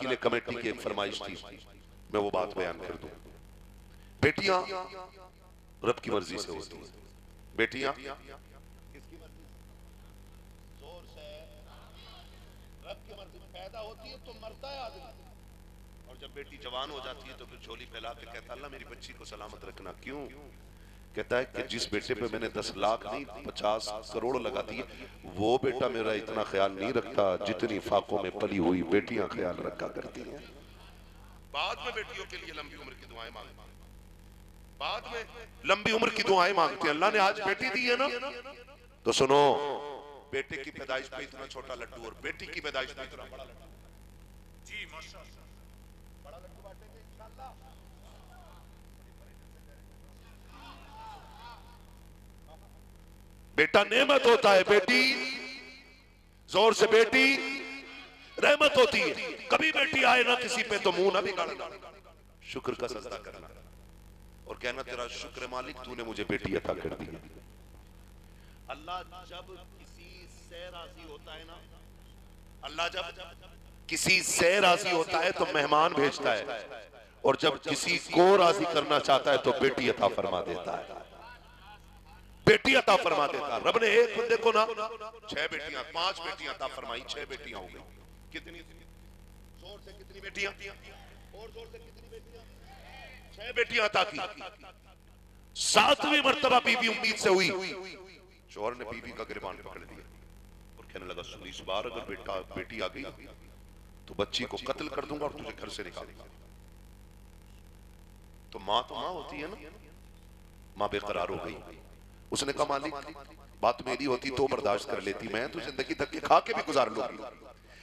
अरकीन committee की एक फरमाइश थी, मैं वो बात बयान कर दूं। बेटियां रब की मर्जी से होती हैं। बेटियां किसकी मर्जी? जोर से, रब की मर्जी पैदा होती है तो मरता है आदमी, और जब बेटी जवान हो जाती है तो फिर झोली फैला के कहता अल्लाह मेरी बच्ची को सलामत रखना। क्यों? कहता है कि जिस बेटे पे मैंने 10 लाख नहीं 50 करोड़ लगा दिए, वो बेटा मेरा इतना ख्याल नहीं रखता जितनी फाकों में पली हुई बेटियां ख्याल रखा करती हैं। बाद में बेटियों के लिए लंबी उम्र की दुआएं मांगते हैं, बाद में लंबी उम्र की दुआएं मांगते हैं। अल्लाह ने आज बेटी दी है ना, तो सुनो, बेटे की पैदाइश पे इतना छोटा लड्डू और बेटी की पैदाइश पे इतना बड़ा लड्डू। जी माशाअल्लाह, बड़ा लड्डू बांटेंगे इंशाअल्लाह। बेटा नेमत होता है, बेटी जोर से, बेटी रहमत होती है। कभी बेटी आए ना किसी पे तो मुंह ना बिगाड़ना, शुक्र का सजदा करना और कहना तेरा शुक्र मालिक तूने मुझे बेटी अता कर दी। अल्लाह जब किसी से राजी होता है ना, अल्लाह जब किसी से राजी होता है तो मेहमान भेजता है, और जब किसी को राजी करना चाहता है तो बेटी अता फरमा देता है, बेटी अता फरमा देता है। रब ने एक बंदे को ना 6 बेटियां 5 बेटियां अता फरमाई, 6 बेटियां हो गई। कितनी? जोर से कितनी बेटियां? और जोर से कितनी बेटियां? 6 बेटियां अता की। 7वीं मर्तबा बीबी उम्मीद से हुई, शौहर ने बीबी का गिरबान पकड़ लिया और कहने लगा सुनी इस बार अगर बेटी आ गई तो बच्ची को कत्ल कर दूंगा और तुझे घर से निकाल दूंगा। तो मां होती है ना, मां बेकरार हो गई। उसने कहा मालिक बात मेरी होती तो बर्दाश्त कर लेती, मैं तो जिंदगी धक्के खा के भी गुजार लूंगी,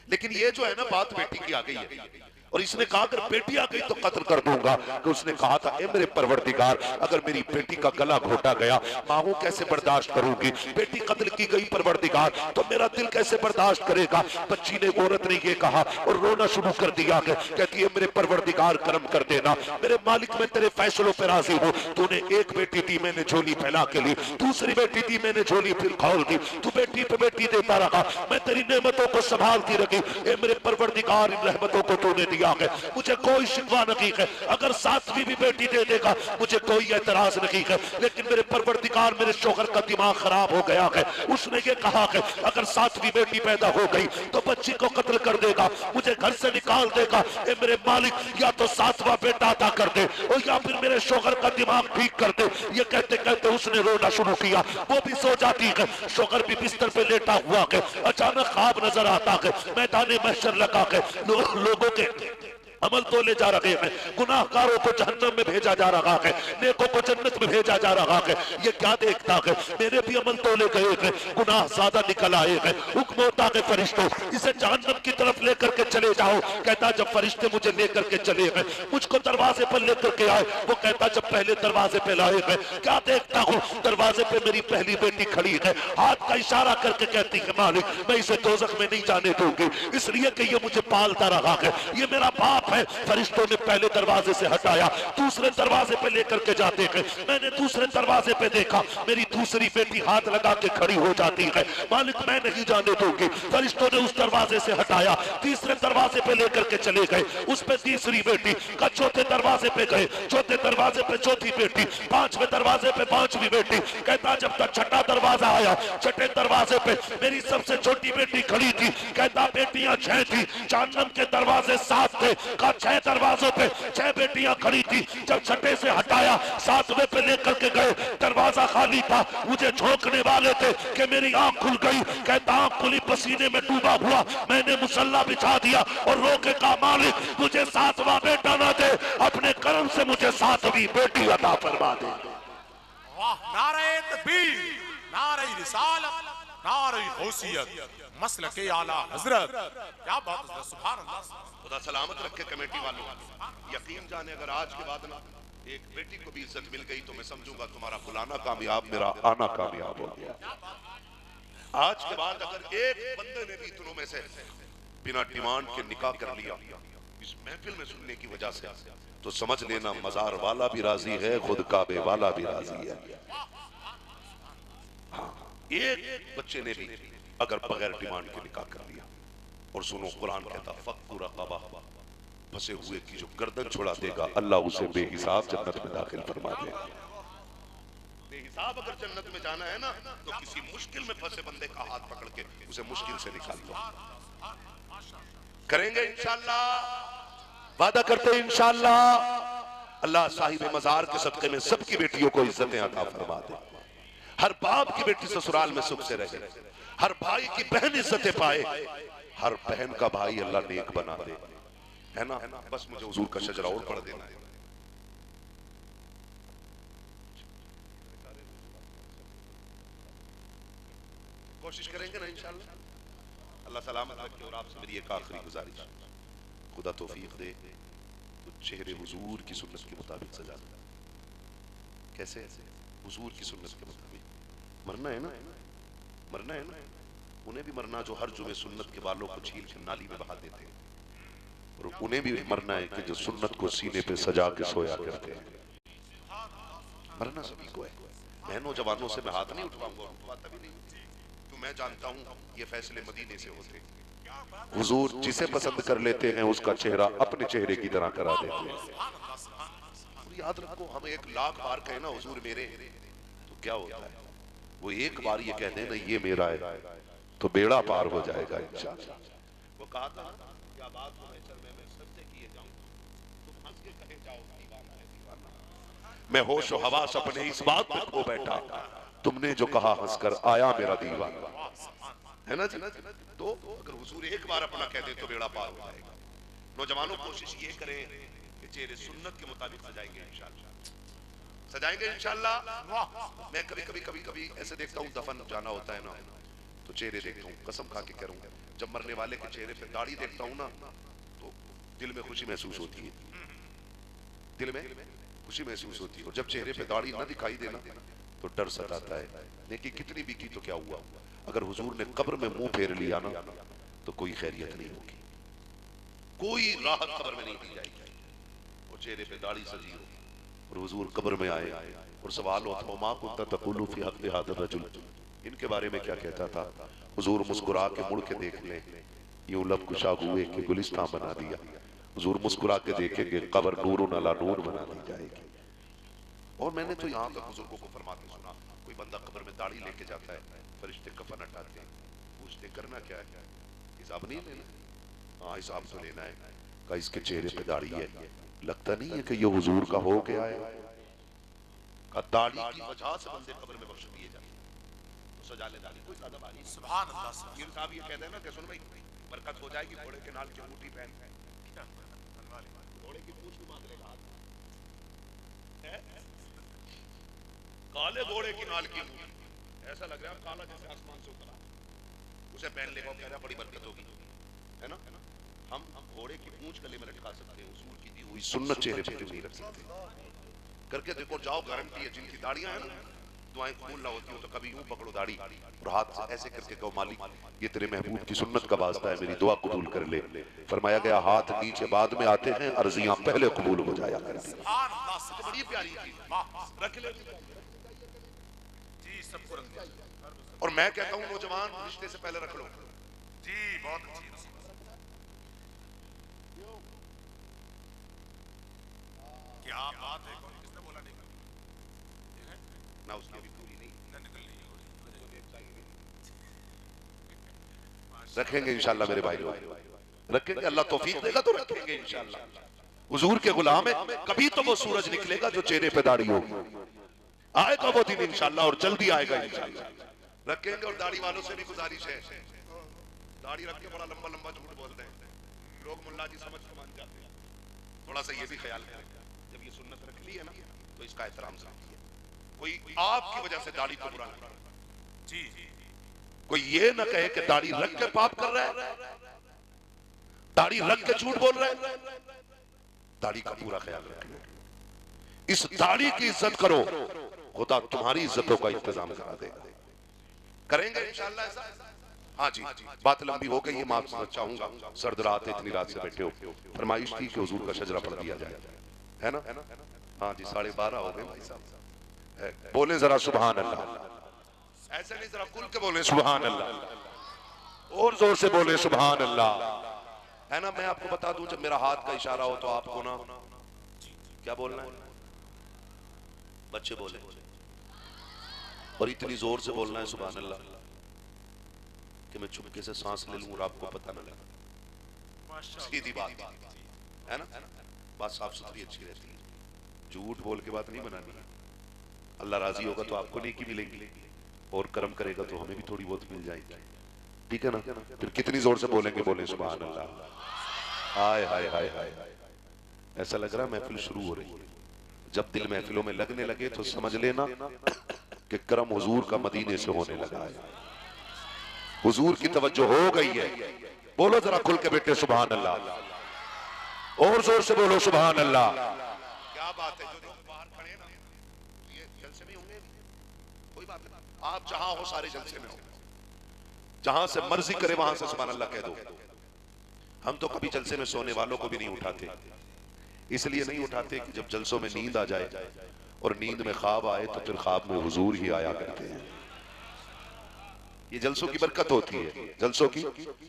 लेकिन ये जो है ना बात बेटी की आ गई है, और इसने कहा अगर बेटी आ गई तो कत्ल कर दूंगा। कि उसने कहा था ए मेरे परवरदिगार, अगर मेरी बेटी का गला घोटा गया मांगू कैसे बर्दाश्त करूंगी, बेटी कत्ल की गई परवरदिगार तो मेरा दिल कैसे बर्दाश्त करेगा। बच्ची ने, औरत ने ये कहा और रोना शुरू कर दिया। कहती है मेरे परवरदिगार करम कर देना, मेरे मालिक मैं तेरे फैसलों पर राजी हूँ। तूने एक बेटी दी मैंने झोली फैला के ली, दूसरी बेटी दी मैंने झोली फिर खोल दी, तू बेटी पे बेटी देता रहा, मैं तेरी नेमतों को संभालती रही। ए मेरे परवरदिगार इन रहमतों को तूने दिया है, मुझे कोई शिकवा नहीं है। अगर 7वीं भी बेटी दे देगा मुझे कोई एतराज नहीं है, लेकिन मेरे परवरदिगार मेरे शौहर का दिमाग खराब हो गया है। उसने ये कहा है अगर 7वीं बेटी पैदा हो गई तो बच्ची को कत्ल कर देगा, मुझे घर से निकाल देगा। ए मेरे मालिक या तो 7वां बेटा अता कर दे और या फिर मेरे शौहर का दिमाग ठीक कर दे। ये कहते कहते उसने रोना शुरू किया, वो भी सो जाती है, शौहर भी बिस्तर पे लेटा हुआ है। अचानक ख्वाब नजर आता है, मैदान महशर लगा है, लोगों के अमल तोले जा रहे हैं, गुनाहगारों को जहन्नम में भेजा जा रहा है, नेकों को जन्नत में भेजा जा रहा है। ये क्या देखता है, मेरे भी अमल तोले गए हैं, गुनाह ज्यादा निकल आए हैं। हुक्म होता है फरिश्तों इसे जहन्नम की तरफ लेकर के चले जाओ। कहता जब फरिश्ते मुझे लेकर के चले गए, मुझको दरवाजे पर लेकर के आए, वो कहता जब पहले दरवाजे पे लाए गए क्या देखता हूँ, दरवाजे पे मेरी पहली बेटी खड़ी है, हाथ का इशारा करके कहती है मालिक मैं इसे दोज़ख में नहीं जाने दूंगी, इसलिए कि ये मुझे पालता रहा है, ये मेरा बाप है। फरिश्तों ने पहले दरवाजे से हटाया, दूसरे दरवाजे पे लेकर के जाते हैं। मैंने दूसरे दरवाजे पे देखा मेरी दूसरी बेटी हाथ लगा के खड़ी हो जाती है, मालिक मैं नहीं जाने दूंगी। फरिश्तों ने उस दरवाजे से हटाया, तीसरे दरवाजे पे लेकर के चले गए, उस पे तीसरी बेटी का, चौथे दरवाजे पे गए, चौथे दरवाजे पे चौथी बेटी, 5वें दरवाजे पे 5वीं बेटी। कहता जब तक छठा दरवाजा आया, छठे दरवाजे पे मेरी सबसे छोटी बेटी खड़ी थी। कहता बेटियां 6 थी, जहन्नम के दरवाजे 7 थे, 6 दरवाजों पे 6 बेटियां खड़ी थी। जब छठे से हटाया 7वें पे लेकर के गए, दरवाजा खाली था, मुझे झोंकने वाले थे कि मेरी आंख खुल गई। कहता आंख खुली, पसीने में डूबा हुआ मैंने मुसल्ला बिछा दिया और रोके का मालिक मुझे 7वां बेटा ना दे, अपने कर्म से मुझे 7वीं बेटी अता फरमा दे। वाह, नारे तकबीर, नारे रिसालत, नारे गौसियत, मसलके आला हजरत, क्या बात है, सुभान अल्लाह। खुदा सलामत रखे कमेटी वालों, यकीन जाने अगर आज के बाद ना एक बेटी को भी इज्जत मिल गई तो मैं समझूंगा तुम्हारा बुलाना कामयाब, मेरा आना कामयाब हो गया। आज के बाद अगर एक बंदे ने भी इतनों में से बिना डिमांड के निकाह कर लिया इस महफिल में सुनने की वजह से, तो समझ लेना मजार वाला भी राजी है, खुद काबे वाला भी राजी है। हाँ, एक बच्चे ने भी अगर बगैर डिमांड के निकाह कर लिया, और सुनो कुरान कहता फक्कु रक़बा, फंसे हुए की जो गर्दन छुड़ा देगा अल्लाह उसे बेहिसाब जन्नत में दाखिल फरमा देगा। बेहिसाब अगर जन्नत में जाना है ना तो किसी मुश्किल में फंसे बंदे का हाथ पकड़ के उसे मुश्किल से निकाल दो। करेंगे इंशाअल्लाह, वादा करते हैं इंशाअल्लाह। अल्लाह साहिब मजार के सदके में सबकी बेटियों को इज्जतें अता फरमा दे। हर बाप की बेटी ससुराल में सुख से रहे, हर भाई की बहन इज्जतें पाए, हर बहन का भाई अल्लाह नेक बना दे, है ना। बस मुझे हुजूर का शजरा और पढ़ देना है। कोशिश करेंगे ना इंशाअल्लाह, अल्लाह सलामत रखे। और आपसे मेरी एक आखिरी गुजारिश, खुदा तौफीक दे तो चेहरे हुजूर की सुन्नत के मुताबिक सजा दे। कैसे? हुजूर की सुन्नत के मुताबिक। मरना है ना, मरना है ना, उन्हें भी मरना जो हर जुमे सुन्नत के बालों को छील के नाली में बहा देते हैं, और उन्हें भी मरना है कि जो सुन्नत को सीने पे सजा के सोया करते हैं। मरना सभी को है। मैं नौजवानों से मैं हाथ नहीं उठवाऊंगा, उठवाता भी नहीं, तो मैं जानता हूं ये फैसले मदीने से होते। हुजूर जिसे पसंद कर लेते हैं उसका चेहरा अपने चेहरे की तरह करा देते हैं। याद रखो, हम 1,00,000 बार कहे ना हुजूर मेरे, तो क्या होता है? वो एक बार ये कह देना ये मेरा है तो बेड़ा पार हो जाएगा इंशाअल्लाह। वो कहा था क्या बात हो मैं सत्य किए जाऊं, तुम हंस के कहे जाओ दीवाना है दीवाना। मैं होश और हवास अपने इस बात पे खो बैठा, तुमने जो कहा हंसकर आया मेरा दीवाना, है ना जी। तो अगर हुजूर एक बार अपना कह दे तो बेड़ा पार हो जाएगा। नौजवानों कोशिश ये करें कि चेहरे सुन्नत के मुताबिक सजाएंगे इंशाअल्लाह, सजाएंगे इंशाअल्लाह। मैं कभी ऐसे देखता हूँ, दफन जाना होता है ना तो चेहरे देखता हूँ, कसम खा के करूंगा, जब मरने वाले के चेहरे पे दाढ़ी देखता हूँ ना तो दिल में खुशी महसूस होती है, दिल में खुशी महसूस होती है। और जब चेहरे पे दाढ़ी ना दिखाई देना तो डर सताता है। लेकिन कितनी भी की तो क्या हुआ, अगर हुजूर ने कब्र में मुंह फेर लिया ना तो कोई खैरियत नहीं होगी, कोई राहत कब्र में नहीं दी जाएगी। और चेहरे पे दाढ़ी सजी हो और हुजूर कब्र में आए और सवाल हो मां कुंता तकुलु फी हक़्क़ि हाज़ा रजुल, इनके बारे में क्या कहता था? हुजूर मुस्कुरा के मुड़ के देख ले, यूं लब कुशा हुए कि गुलिस्तान बना दिया। हुजूर मुस्कुरा के देखेंगे कब्र नूरुन अला नूर बना दी जाएगी। और मैंने तो यहाँ तक बुजुर्गों को फरमाते सुना, कोई बंदा कब्र में दाढ़ी लेके जाता है, फरिश्ते कफन हटाते हैं, पूछते करना क्या है? हिसाब नहीं लेना? हाँ हिसाब तो लेना है। कहा इसके चेहरे पे दाढ़ी है, लगता नहीं है कि ये हुजूर का हो गया है? कहा दाढ़ी की वजह से बंदे कब्र में बख्श दिए जाते हैं, तो सजा ले दाढ़ी, कोई ज्यादा बात नहीं। सुभान अल्लाह। साहब ये कहते हैं ना कि सुन भाई बरकत हो जाएगी, घोड़े के नाल की अंगूठी पहन, घोड़े की पूंछ भी बांध लेगा हाथ, काले घोड़े की नाल की अंगूठी, ऐसा लग रहा है काला जैसे आसमान से उतरा, उसे पहन लेगा, कह रहा बड़ी बरकत होगी, है ना। हम घोड़े की पूंछ गले में लटका सकते हैं, हुजूर की दी हुई सुन्नत चेहरे पे नहीं रख सकते। करके देखो जाओ, गारंटी है। जिनकी दाढ़ियां हैं ना, दुआएं कबूल ना होती हो तो कभी यूं पकड़ो दाढ़ी और हाथ से ऐसे करके कहो मालिक ये तेरे महबूब की सुन्नत का वास्ता है, मेरी दुआ कबूल कर ले। फरमाया गया हाथ नीचे बाद में आते हैं, अर्जियां पहले कबूल हो जाया करती हैं। सुभान अल्लाह। तो बड़ी प्यारी चीज वाह रख ले जी, सबको रख दिया। और मैं कहता हूं नौजवान रिश्ते से पहले रख लो जी, बहुत अच्छी नसीहत। क्या बात है, कौन किसने बोला नहीं ना, उसकी अभी पूरी नहीं ना निकल रही है। रखेंगे इंशाल्लाह मेरे भाई लोग, रखेंगे। अल्लाह तौफीक देगा तो रखेंगे इंशाल्लाह। हुजूर के गुलाम है, कभी तो वो सूरज निकलेगा जो चेहरे पे दाढ़ी होगी, आएगा वो दिन इंशाल्लाह, और जल्दी आएगा इंशाल्लाह। रखेंगे। और दाढ़ी वालों से भी गुजारिश है, दाढ़ी रख के बड़ा लंबा लंबा झूठ बोलते हैं लोग, मुल्ला जी समझ के मान जाते हैं। थोड़ा सा ये भी ख्याल करें, जब ये सुन्नत रख ली है ना तो इसका एहतराम समझिए। कोई आपकी वजह से दाढ़ी को बुरा ना करे जी, कोई ये ना कहे कि दाढ़ी रख के पाप कर रहा है, दाढ़ी रख के झूठ बोल रहा है। दाढ़ी का पूरा ख्याल रखना, इस दाढ़ी की इज्जत करो, खुदा तुम्हारी इज्जतों का इंतजाम करा देगा। करेंगे इंशाल्लाह ऐसा। हाँ जी, बात लंबी हो गई है, मैं आपसे चाहूंगा, सर्द रात है, इतनी रात से बैठे हो, फरमाइश थी कि हुजूर का शजरा पढ़ दिया जाए, है ना। हाँ जी, 12:30 हो गए भाई साहब। बोले जरा सुभान अल्लाह, ऐसे नहीं, जरा खुल के बोले सुभान अल्लाह, और जोर से बोले सुभान अल्लाह। है ना। मैं आपको बता दूं, जब मेरा हाथ का इशारा हो तो आपको ना क्या बोलना है, बच्चे बोले, और इतनी जोर से बोलना है सुभान अल्लाह कि मैं चुपके से सांस ले लूं और आपको पता न लगे। सीधी बात है ना, बात साफ सुथरी अच्छी रहती है, झूठ बोल के बात नहीं बनानी। अल्लाह राजी होगा तो आपको नेकी मिलेगी, और कर्म करेगा तो हमें भी थोड़ी बहुत मिल जाएगी, ठीक है ना। फिर कितनी जोर से बोलेंगे, बोले सुभान अल्लाह। हाय हाय हाय हाय, ऐसा लग रहा है महफिल शुरू हो रही है। जब दिल महफिलों में लगने लगे तो समझ लेना कि करम हुजूर का मदीने से होने लगा है, हुजूर की तवज्जो हो गई है। बोलो जरा खुल के बेटे सुभान अल्लाह, और जोर से बोलो सुभान अल्लाह। क्या बात है, जो बाहर खड़े ना ये जलसे में होंगे, कोई बात नहीं, आप जहां हो सारे जलसे में हो, जहां से मर्जी करे वहां से सुभान अल्लाह कह दो। हम तो कभी जलसे में सोने वालों को भी नहीं उठाते, इसलिए नहीं उठाते कि जब जलसों में नींद आ जाए और नींद में ख्वाब आए तो फिर ख्वाब में हुजूर ही आया करते हैं। ये जलसों की बरकत होती है, जलसों की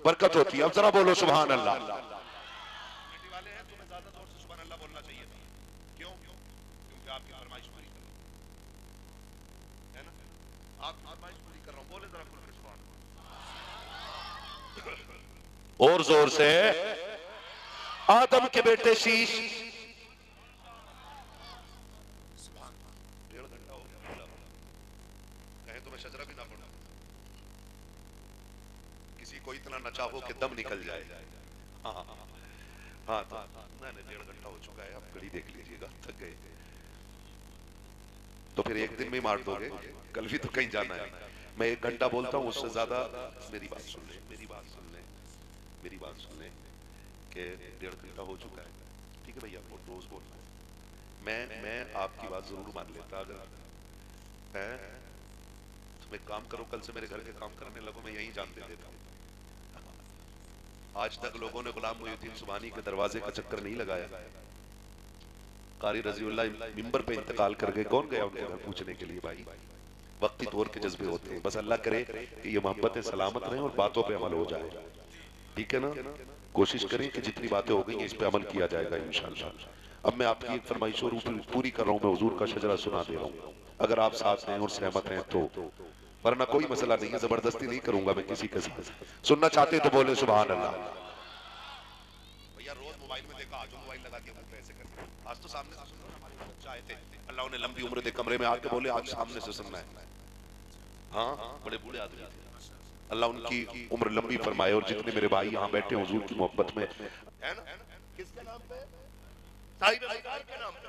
बरकत होती है। अब जरा बोलो सुभान अल्लाह। बेटी वाले हैं, तुम्हें ज्यादा जोर से सुभान अल्लाह बोलना चाहिए था। क्यों? क्योंकि आपकी फरमाइश पूरी कर रहा हूं, है ना, आपकी फरमाइश पूरी कर रहा हूं। बोले जरा खुलकर सुभान अल्लाह, और जोर से। आदम के बेटे शीश, शजरा भी ना पड़ा, किसी को इतना नचा हो कि दम निकल जाए। हाँ हाँ, तो नहीं, 1.5 घंटा हो चुका है, आप घड़ी देख लीजिएगा, थक गए तो फिर एक दिन में मार दोगे, कल भी तो कहीं जाना है। मैं 1 घंटा बोलता हूँ, उससे ज्यादा मेरी बात सुन ले, मेरी बात सुन ले, मेरी बात सुन ले कि 1.5 घंटा हो चुका है, ठीक है भैया, आपको रोज बोलना है। मैं आपकी बात जरूर मान लेता, अगर है तुम एक काम करो, कल से मेरे घर के काम करने लगो, मैं यहीं जान दे देता हूँ। आज तक लोगों ने गुलाम मुहीउद्दीन सुभानी के दरवाजे का चक्कर नहीं लगाया, कारी रजीउल्लाह मिंबर पे इंतकाल कर गए, कौन गया उनके घर पूछने के लिए? भाई वक्ती तौर के जज्बे होते हैं, बस अल्लाह करे कि ये मोहब्बतें सलामत रहें और बातों पे अमल हो जाए, ठीक है ना। कोशिश करें कि जितनी बातें हो गई हैं इस पे अमल किया जाएगा इंशाअल्लाह। अब मैं आपकी एक फरमाइश और पूरी कर रहा हूँ, मैं हुजूर का शजरा सुना दे रहा हूँ, अगर आप साथ हैं और सहमत हैं तो, वरना कोई मसला नहीं है, जबरदस्ती नहीं करूंगा मैं किसी के साथ। सुनना चाहते तो बोले सुभान अल्लाह। भैया रोज मोबाइल में देखा, आज मोबाइल लगा दिया, मुंह पे ऐसे करके, आज तो सामने से सुनो, हमारे बच्चे आए थे, अल्लाह उन्हें लंबी उम्र दे, कमरे में आके बोले आज सामने से सुनना है। हाँ, बड़े बूढ़े आदमी थे, अल्लाह उनकी उम्र लंबी फरमाए, और जितने मेरे भाई यहाँ बैठे हुजूर की मोहब्बत में, है ना, किसके नाम पे? साहिब सरकार के नाम पे।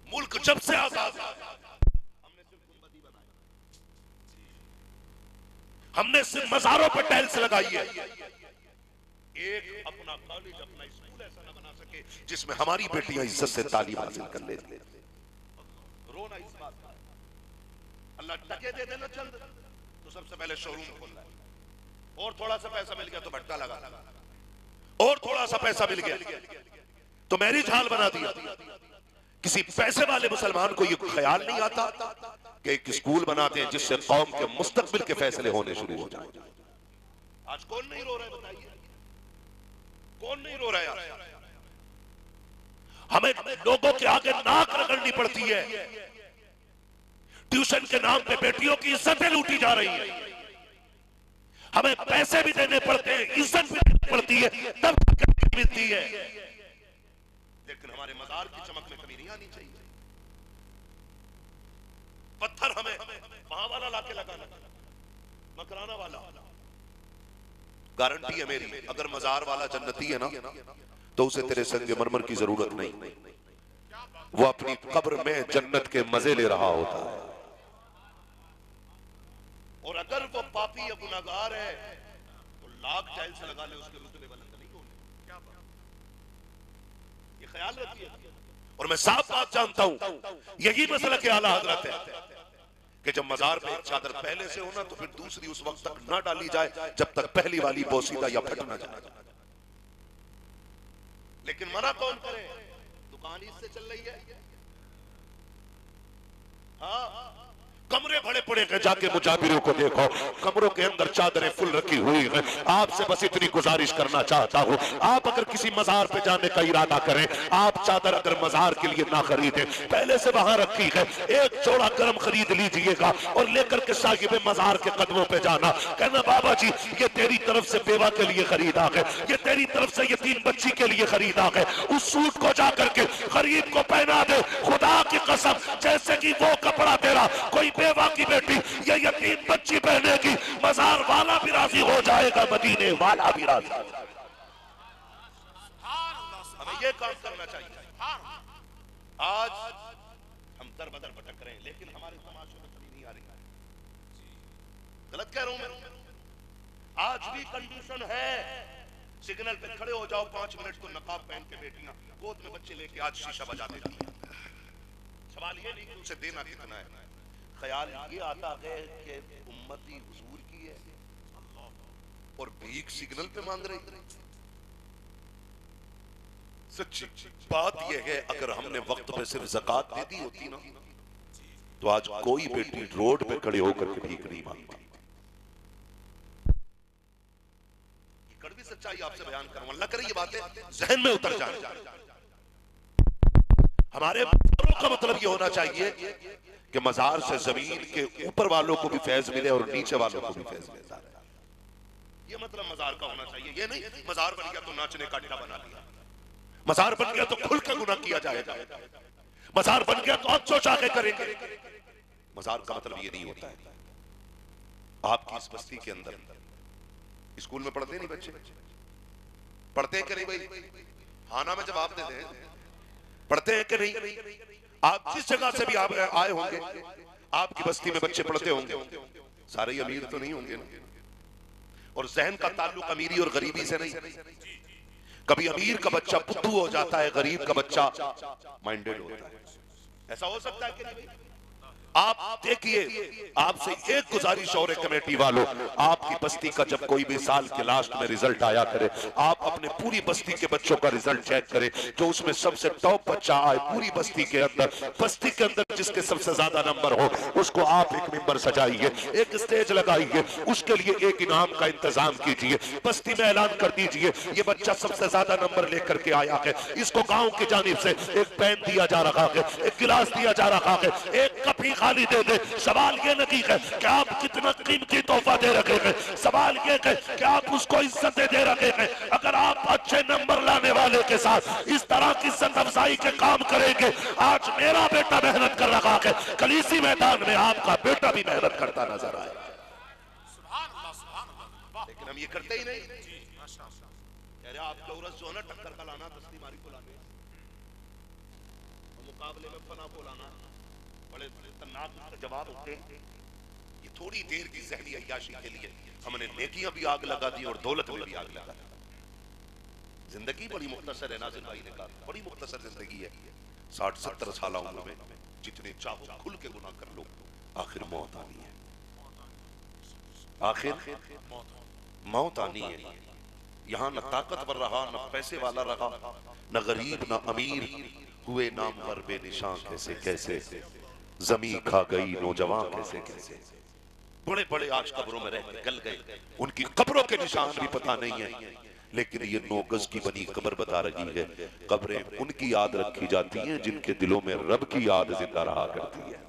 मुल्क जब से आजाद, हमने सिर्फ गुंबदी बनाई, हमने सिर्फ मज़ारों पर टाइल्स लगाई है, एक अपना कॉलेज, अपना स्कूल ऐसा न बना सके जिसमें हमारी बेटियां इज्जत से तालीम हासिल कर ले। रोना इस बात का, अल्लाह टके दे देना चंद तो सबसे पहले शोरूम खोलना है, और थोड़ा सा पैसा मिल गया तो भट्टा लगा, और थोड़ा सा पैसा मिल गया तो मैरिज हॉल बना दिया। किसी पैसे वाले मुसलमान को ये ख्याल नहीं आता कि एक स्कूल बनाते हैं जिससे कौम के मुस्तकबिल के फैसले होने शुरू हो जाए। आज कौन नहीं रो रहा है, बताइए, कौन नहीं रो रहा है? हमें लोगों के आगे नाक रगड़नी पड़ती है, ट्यूशन के नाम पे बेटियों की इज्जतें लूटी जा रही है, हमें पैसे भी देने पड़ते हैं, इज्जत भी देनी पड़ती है, तब मिलती है, लेकिन हमारे मजार की चमक में कमी नहीं आनी चाहिए। पत्थर हमें वहां वाला लाके लगाना, मकराना वाला, गारंटी है मेरी, अगर मजार वाला जन्नती है ना तो उसे तेरे संगे मरमर की जरूरत नहीं, वो अपनी कब्र में जन्नत के मजे ले रहा होता है। और अगर वो पापी या गुनाहगार है तो लाख टाइल्स लगा ले, उसके रुतबे बुलंद नहीं होंगे। क्या बात, ये ख्याल रखिए। और मैं साफ बात जानता हूं, यही मसला के आला हजरत है कि जब मजार पे एक चादर पहले से होना तो फिर दूसरी उस वक्त तक ना डाली जाए जब तक पहली वाली बोसीदा या फट ना जाए। लेकिन मना कौन करे, दुकान इससे चल रही है, हाँ कमरे भरे पड़े हैं, जाके मुजाबिरों को देखो, कमरों के अंदर चादरें फुल रखी हुई हैं। आपसे बस इतनी गुजारिश करना चाहता हूँ, आप अगर किसी मजार पे जाने का इरादा करें, आप चादर अगर मजार के लिए ना खरीदें, पहले से वहां रखी है, एक जोड़ा गर्म खरीद लीजिएगा और लेकर के साहिब मजार के कदमों पे जाना, कहना बाबा जी ये तेरी तरफ से बेवा के लिए खरीदा है, ये तेरी तरफ से यतीम बच्ची के लिए खरीदा है। उस सूट को जाकर के गरीब को पहना दे, खुदा की कसम, जैसे कि वो कपड़ा तेरा कोई बेवा की बेटी या यतीम बच्ची पहनेगी, मजार वाला भी राजी हो जाएगा, मदीने वाला भी राजी। हमें ये काम करना चाहिए। आज हम दर बदर भटक रहे हैं, लेकिन हमारे तमाशे में कभी नहीं आ रही। गलत कह रहा हूं मैं? आज भी कंडीशन है, सिग्नल पे खड़े हो जाओ 5 मिनट तो नकाब पहन के बेटियां गोद में बच्चे लेके आज शीशा बजा देती हैं। सवाल ये नहीं कि उसे देना कितना है, ख्याल ये आता है कि उम्मती हुजूर की है और भीख सिग्नल पे मांग रही। सच्ची बात यह है, अगर हमने वक्त पे सिर्फ ज़कात दे दी होती ना, तो आज कोई बेटी रोड पे खड़े होकर के भीख नहीं मांगती। कड़वी सच्चाई आपसे बयान करूं, अल्लाह करे ये बातें जहन में उतर जाए। हमारे का मतलब ये होना चाहिए कि मजार से जमीन के ऊपर वालों को भी फैज मिले और नीचे वालों को भी फैज मिलता है। ये मतलब मजार का होना चाहिए। ये नहीं मजार बन गया तो नाचने का अड्डा बना लिया, मजार बन गया तो खुल के गुनाह किया जाएगा, मजार बन गया तो अब सोचा के करेंगे। मजार का मतलब ये नहीं होता है। आपकी इस बस्ती के अंदर स्कूल में पढ़ते नहीं बच्चे? पढ़ते हैं कि नहीं भाई? हाना में जवाब दे दें, पढ़ते हैं कि नहीं? आप जिस जगह से भी आप आए होंगे, आपकी बस्ती में बच्चे पढ़ते होंगे, सारे अमीर तो नहीं होंगे ना। और जहन का ताल्लुक अमीरी और गरीबी से नहीं। कभी अमीर का बच्चा बुद्धू हो जाता है, गरीब का बच्चा माइंडेड होता है। ऐसा हो सकता है कि नहीं? आप देखिए, आपसे एक गुजारिश और कमेटी वालों, आपकी बस्ती का जब कोई भी साल के लास्ट में रिजल्ट आया करे, आप अपने पूरी बस्ती के बच्चों का रिजल्ट चेक करें, जो उसमें सबसे टॉप बच्चा आए पूरी बस्ती के अंदर जिसके सबसे ज्यादा नंबर हो, उसको आप एक मिंबर सजाइए, एक स्टेज लगाइए, उसके लिए एक इनाम का इंतजाम कीजिए, बस्ती में ऐलान कर दीजिए ये बच्चा सबसे ज्यादा नंबर लेकर के आया है, इसको गांव की जानिब से एक पेन दिया जा रहा है, एक गिलास दिया जा रहा है, एक कप ही खाली दे दे। सवाल ये नहीं है कि आप कितना कीमती तोहफा दे रखे हैं, सवाल ये है कि आप उसको इज्जतें दे रखे हैं। अगर आप अच्छे नंबर लाने वाले के साथ इस तरह की इज्जत अफजाई के काम करेंगे, आज मेरा बेटा मेहनत कर रहा है, कल इसी मैदान में आपका बेटा भी मेहनत करता नजर आए, लेकिन हम ये करते ही नहीं। अरे आपका उरस जो है ना, टक्कर का लाना, तस्लीमारी को लाने, मुकाबले में फना को लाना, बड़े तन्नाक जवाब होते हैं। ये थोड़ी देर की ज़हनी अय्याशी के लिए हमने नेकियां भी आग लगा दी और दौलत में भी आग लगा दी। जिंदगी बड़ी मुख्तसर है, नाज़िर भाई ने कहा बड़ी मुख्तसर जिंदगी है। 60-70 साल उम्र में जितने चाहो खुल के गुनाह कर लो, आखिर मौत आनी है, आखिर मौत आनी है। यहाँ न ताकतवर रहा, न पैसे वाला रहा, न गरीब न अमीर, हुए नामवर बेनिशान कैसे कैसे, जमी खा गई नौजवान कैसे कैसे। बड़े बड़े आज कब्रों में रह गल गए, उनकी कब्रों के निशान भी पता नहीं है, लेकिन ये 9 गज की बनी कब्र बता रही है। कब्रें उनकी याद रखी जाती हैं जिनके दिलों में रब की याद जिंदा रहा करती है,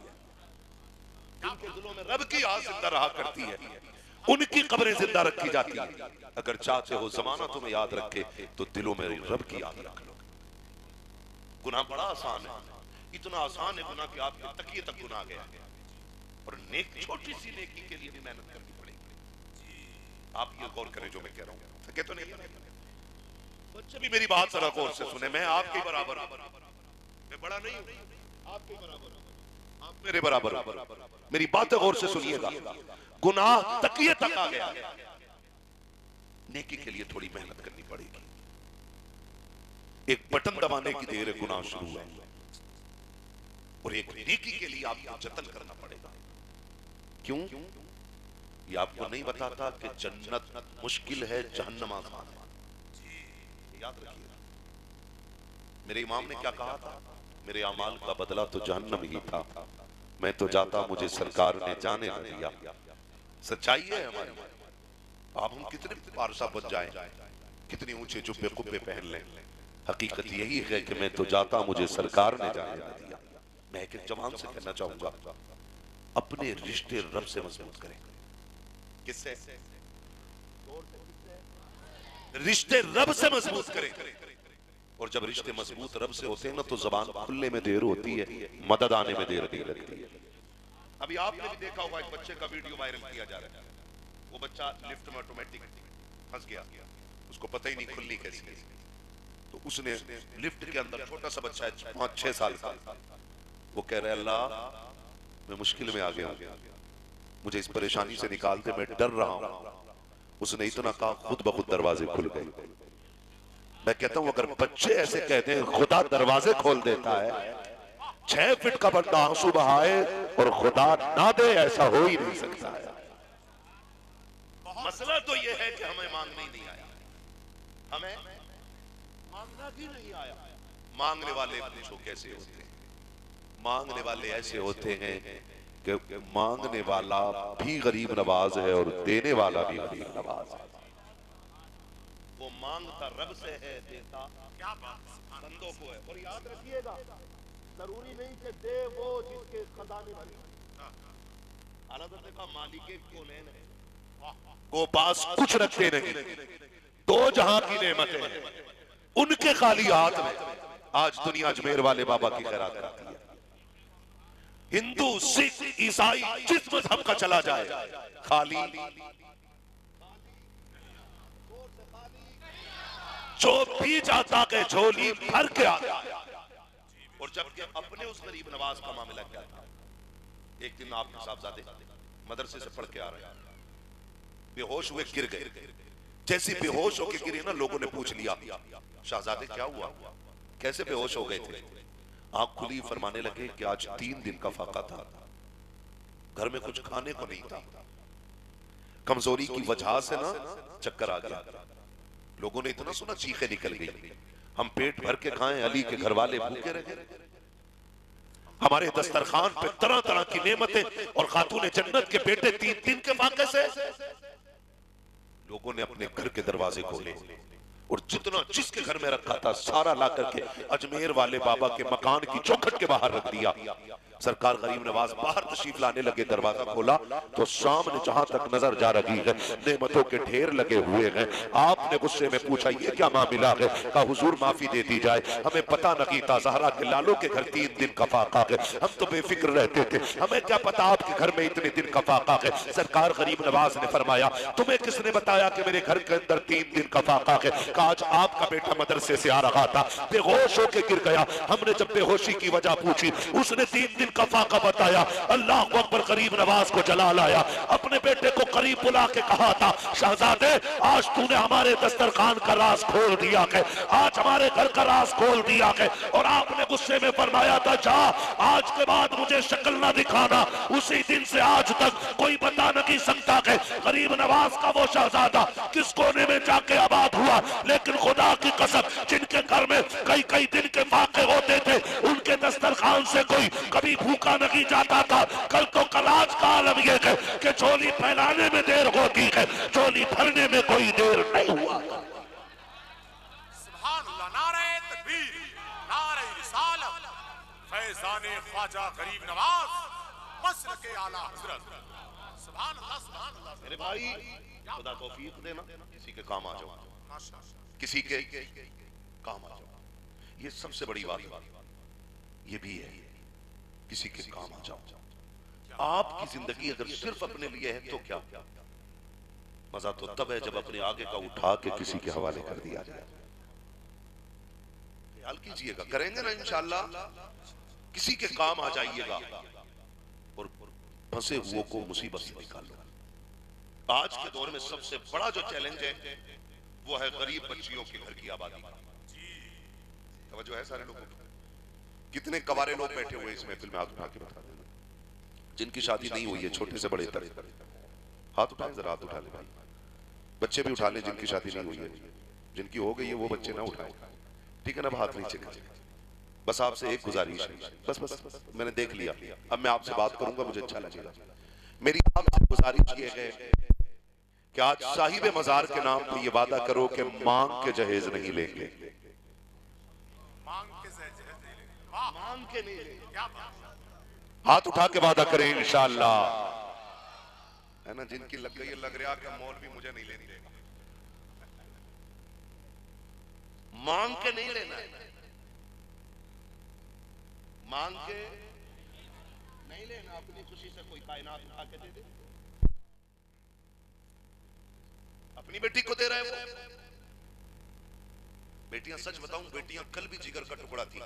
जिनके दिलों में रब की याद जिंदा रहा करती है, उनकी कब्रें जिंदा रखी जाती हैं। अगर चाहते हो जमाना तुम्हें याद रखे तो दिलों में रब की याद रख लो। गुनाह बड़ा आसान है, इतना आसान है गुनाह कि आपके तकिए तक गुनाह गया, और नेक छोटी सी नेकी के लिए भी मेहनत करनी पड़ेगी। आप ये गौर करें जो मैं कह रहा हूँ, थके तो नहीं? बच्चे भी मेरी बात जरा गौर से सुने, मैं आपके बराबर हूं, मैं बड़ा नहीं हूं, आपके बराबर हूं, आप मेरे बराबर हूं। मेरी बातें गौर से सुनिएगा। गुनाह तकिए तक आ गया, नेकी के लिए थोड़ी मेहनत करनी पड़ेगी। एक बटन दबाने की देर है, गुनाह शुरू है, और एक नेकी के लिए आपको जतन करना पड़ेगा। क्यों? ये आपको नहीं बताता कि जन्नत मुश्किल है, जहन्नम आसान है। याद रखिए, मेरे इमाम ने क्या कहा था, मेरे अमाल का बदला तो जहन्नम ही था, मैं तो जाता मुझे सरकार ने जाने न दिया। सच्चाई है हमारी। आप हम कितने पारसा बन जाएं, कितनी ऊंचे जुब्बे कुब्बे पहन लें, हकीकत यही है कि मैं तो जाता मुझे सरकार ने जाने न दिया। मैं एक जवान से कहना चाहूंगा, अपने रिश्ते रब से मजबूत करें। किससे? रिश्ते रब से मजबूत करें। और जब रिश्ते मजबूत रब से होते हैं ना, तो जबान खुलने में देर होती है, मदद आने में देर नहीं लगती है। अभी आपने भी देखा होगा, एक बच्चे का वीडियो वायरल किया जा रहा है। वो बच्चा लिफ्ट में ऑटोमेटिक फंस गया, उसको पता ही नहीं खुलनी कैसी है। तो उसने लिफ्ट के अंदर, छोटा सा बच्चा है 5-6 साल का, वो कह रहा है अल्लाह मैं मुश्किल में आ गया हूं, मुझे इस परेशानी से निकालते, मैं डर रहा हूं। उसने इतना कहा, खुद ब खुद दरवाजे खुल गए। मैं कहता हूं अगर बच्चे ऐसे कहते हैं खुदा दरवाजे खोल देता है, 6 फीट का बंदा आंसू बहाए और खुदा ना दे, ऐसा हो ही नहीं सकता है। मसला तो यह है कि हमें मांगने ही नहीं आया, हमें मांगना भी नहीं आया। मांगने वाले पूछो कैसे होते हैं? मांगने वाले ऐसे होते हैं कि मांगने वाला भी गरीब नवाज है और देने वाला भी गरीब नवाज है। वो मांगता रब से है, देता क्या बात, बंदों को है। और याद रखिएगा, जरूरी नहीं कि दे वो जिसके खजाने भरे। का मालिक कौन है, वो पास कुछ रखते नहीं, दो जहां की नेमतें हैं उनके खाली हाथ में। आज दुनिया अजमेर वाले बाबा की खैरात करती है। हिंदू, सिख, ईसाई जिस मजहब का चला जाए, खाली जो भी जाता के झोली भर के आता। और जबकि अपने उस गरीब नवाज का मामला क्या था? एक दिन आपके साहबजादे मदरसे से पढ़ के आ रहे हैं, बेहोश हुए, गिर गए। जैसे बेहोश होके गिरे ना, लोगों ने पूछ लिया शाहजादे क्या हुआ, कैसे बेहोश हो गए थे? आंख खुली, फरमाने लगे कि आज 3 दिन का फाका था, घर में कुछ खाने को नहीं था, कमजोरी की वजह से ना चक्कर आ गया। लोगों ने इतना सुना, चीखें निकल गई, हम पेट भर के खाएं, अली के घर वाले भूखे रहे, हमारे दस्तरखान पे तरह तरह की नेमतें और खातून जन्नत के बेटे 3 दिन के फाके से। लोगों ने अपने घर के दरवाजे खोले और जितना जिसके घर में रखा था सारा ला करके अजमेर वाले बाबा के मकान की चौखट के बाहर रख दिया। सरकार गरीब नवाज बाहर तशरीफ लाने लगे, दरवाजा खोला तो सामने जहां तक नजर जा रही है नेमतों के ढेर लगे हुए हैं। आपने गुस्से में पूछा ये क्या मामला है? कहा हुजूर माफी दे दी जाए, हमें पता नहीं था ज़हरा के लालों के घर 3 दिन का फाका है, हम तो बेफिक्र रहते थे, हमें क्या पता आपके घर में इतने दिन का फाका है। सरकार गरीब नवाज ने फरमाया तुम्हें किसने बताया कि मेरे घर के अंदर 3 दिन का फाका है? कहा आज आपका बेटा मदरसे से आ रहा था, बेहोश होकर गिर गया, हमने जब बेहोशी की वजह पूछी उसने 3 दिन का फाका बताया। अल्लाह अकबर, गरीब नवाज को जला लाया, अपने बेटे को करीब बुला के कहा था शहजादे आज तूने हमारे दस्तरखान का राज खोल दिया है, आज हमारे घर का राज खोल दिया है। और आपने गुस्से में फरमाया था जा आज के बाद मुझे शक्ल ना दिखाना। उसी दिन से आज तक कोई बता नहीं सकता है गरीब नवाज का वो शहजादा किस कोने में जाके आबाद हुआ, लेकिन खुदा की कसम जिनके घर में कई कई दिन के फाके होते थे उनके दस्तरखान से कोई कभी भूखा नहीं जाता था। कल तो कलाज का आलम यह है कि झोली फैलाने में देर होती है, झोली भरने में कोई देर नहीं हुआ। सुभान अल्लाह, नारे तकबीर, नारे रिसालत, फैज़ाने ख्वाजा गरीब नवाज, मसलके आला हजरत। सुभान अल्लाह, सुभान अल्लाह। मेरे भाई खुदा तौफीक देना, किसी के काम आ जाओ, माशाअल्लाह, किसी के काम आ जाओ। ये सबसे बड़ी बात ये भी है, किसी के काम आ जाओ। आपकी जिंदगी अगर सिर्फ अपने लिए है तो क्या मजा तो तब है जब अपने आगे का उठा के किसी के हवाले कर दिया जाए। ख्याल कीजिएगा, करेंगे ना इंशाअल्लाह, किसी के काम आ जाइएगा और फंसे हुए को मुसीबत से निकालो। आज के दौर में सबसे बड़ा जो चैलेंज है वो है गरीब बच्चियों के घर की आबादी। तवज्जो है सारे लोगों को? कितने कवारे लोग बैठे हुए इस महफिल में, हाथ उठा के बता देना जिनकी शादी नहीं हुई है, छोटे से बड़े तक हाथ उठाएं, जरा हाथ उठा ले भाई। बच्चे भी उठा लें जिनकी शादी नहीं हुई है, जिनकी हो गई है वो बच्चे ना उठाएं, ठीक है ना? हाथ नीचे करें, बस आपसे एक गुजारिश है, बस बस बस, मैंने देख लिया, अब मैं आपसे बात करूंगा, मुझे अच्छा लगेगा। मेरी आपसे गुजारिश ये है कि आज साहिब मजार के नाम पे ये वादा करो कि मांग के जहेज नहीं लेंगे, मांग के जहेज नहीं लेंगे। वाह, मांग के नहीं लेंगे। क्या बात है। हाथ उठा के वादा करें इंशाअल्लाह, है ना। जिनकी लग गई लग रहा कि मौलवी मुझे नहीं लेनी देगा, मांग के नहीं लेना है, मांग के नहीं लेना, अपनी खुशी से कोई कायनात उठा के दे दे, अपनी बेटी को दे रहा है वो। बेटियां, सच बताऊं, बेटियां कल भी जिगर का टुकड़ा थी,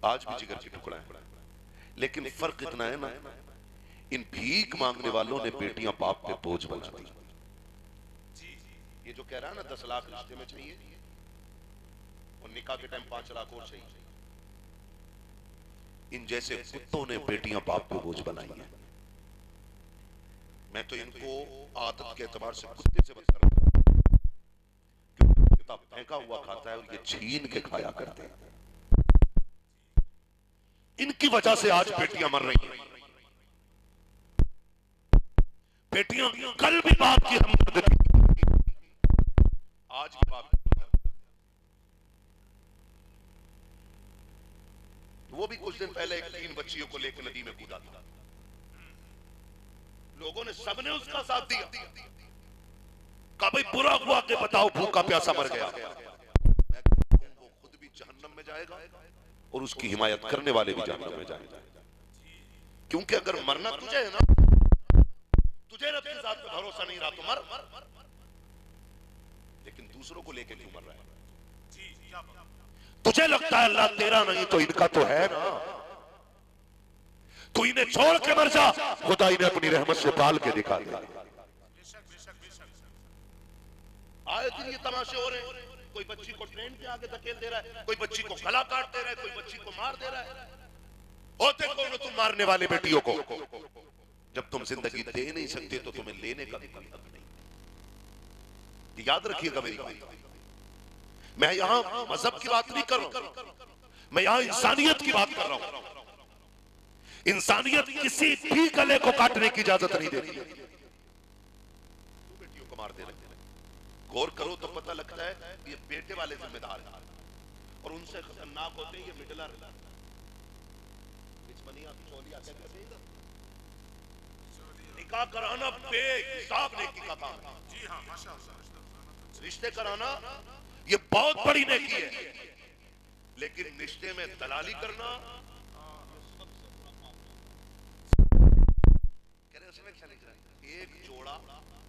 आज भी जिगर की टुकड़ा है, लेकिन फर्क इतना है ना, इन भीख मांगने वालों ने बेटियां बाप पे बोझ बना दी। ये जो कह रहा है ना 10 लाख रिश्ते में चाहिए और निकाह के टाइम 5 लाख और चाहिए, इन जैसे कुत्तों ने बेटियां बाप पे बोझ बनाई है। मैं तो इनको आदत के एतबार से कुत्ते से बदतर फेंका हुआ खाता है और ये छीन के खाया करते हैं। इनकी वजह से आज बेटियां मर रही हैं। बेटियां कल भी बाप की हमदर्द थी, आज भी बाप की हमदर्द। वो भी कुछ दिन पहले 3 बच्चियों को लेकर नदी में कूदा था, लोगों ने सबने उसका साथ दिया, कहा भाई बुरा हुआ कि बताओ भूखा प्यासा मर गया। मैं कहता हूं वो खुद भी जहन्नम में जाएगा और उसकी हिमायत करने वाले भी जहन्नम में जाएंगे, क्योंकि अगर मरना तुझे है ना, तुझे रब की जात पे भरोसा नहीं रहा तो मर, लेकिन दूसरों को लेके क्यों मर रहा है? तुझे लगता है अल्लाह तेरा नहीं तो इनका तो है ना, तू इन्हें छोड़ के मर जा, खुदा इन्हें अपनी रहमत से पाल के दिखा दे। आए दिन ये तमाशे हो रहे हैं, कोई बच्ची को ट्रेन के आगे धकेल दे रहा है, कोई बच्ची को गला काट दे रहा है, कोई बच्ची को मार दे रहा है। होते कौन हो तुम मारने वाले बेटियों को? जब तुम जिंदगी दे नहीं सकते तो तुम्हें लेने का भी कोई हक नहीं। याद रखिएगा मेरी बात, मैं यहां मजहब की बात नहीं कर रहा हूं, मैं यहां इंसानियत की बात कर रहा हूं। इंसानियत किसी भी गले को काटने की इजाजत नहीं देती। बेटियों को मार दे रहे, गौर करो तो पता लगता है ये बेटे वाले जिम्मेदार हैं और उनसे खतरनाक होते हैं ये मिडलर। निकाह कराना बेहिसाब नेकी का काम है। जी हाँ, माशाअल्लाह। रिश्ते कराना ये बहुत बड़ी नेकी है, लेकिन रिश्ते में दलाली करना, कह रहे उसमें क्या लिख रहा है, एक जोड़ा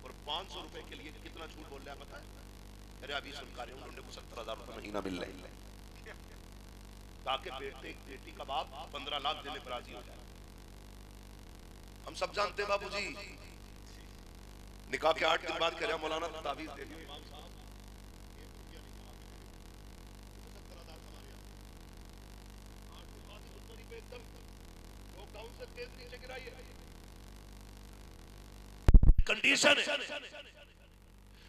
और 500 रुपए के लिए कितना झूठ बोल रहा है पता है? अरे अभी सुनकर रहे उन्होंने को 70,000 रुपए महीना मिल रहे हैं ताकि बेटी का बाप 15 लाख देने पर राजी हो जाए। हम सब जानते हैं बाबूजी, निकाह के 8 दिन बाद कह रहा मौलाना ताबीज दे दिए, कंडीशन है।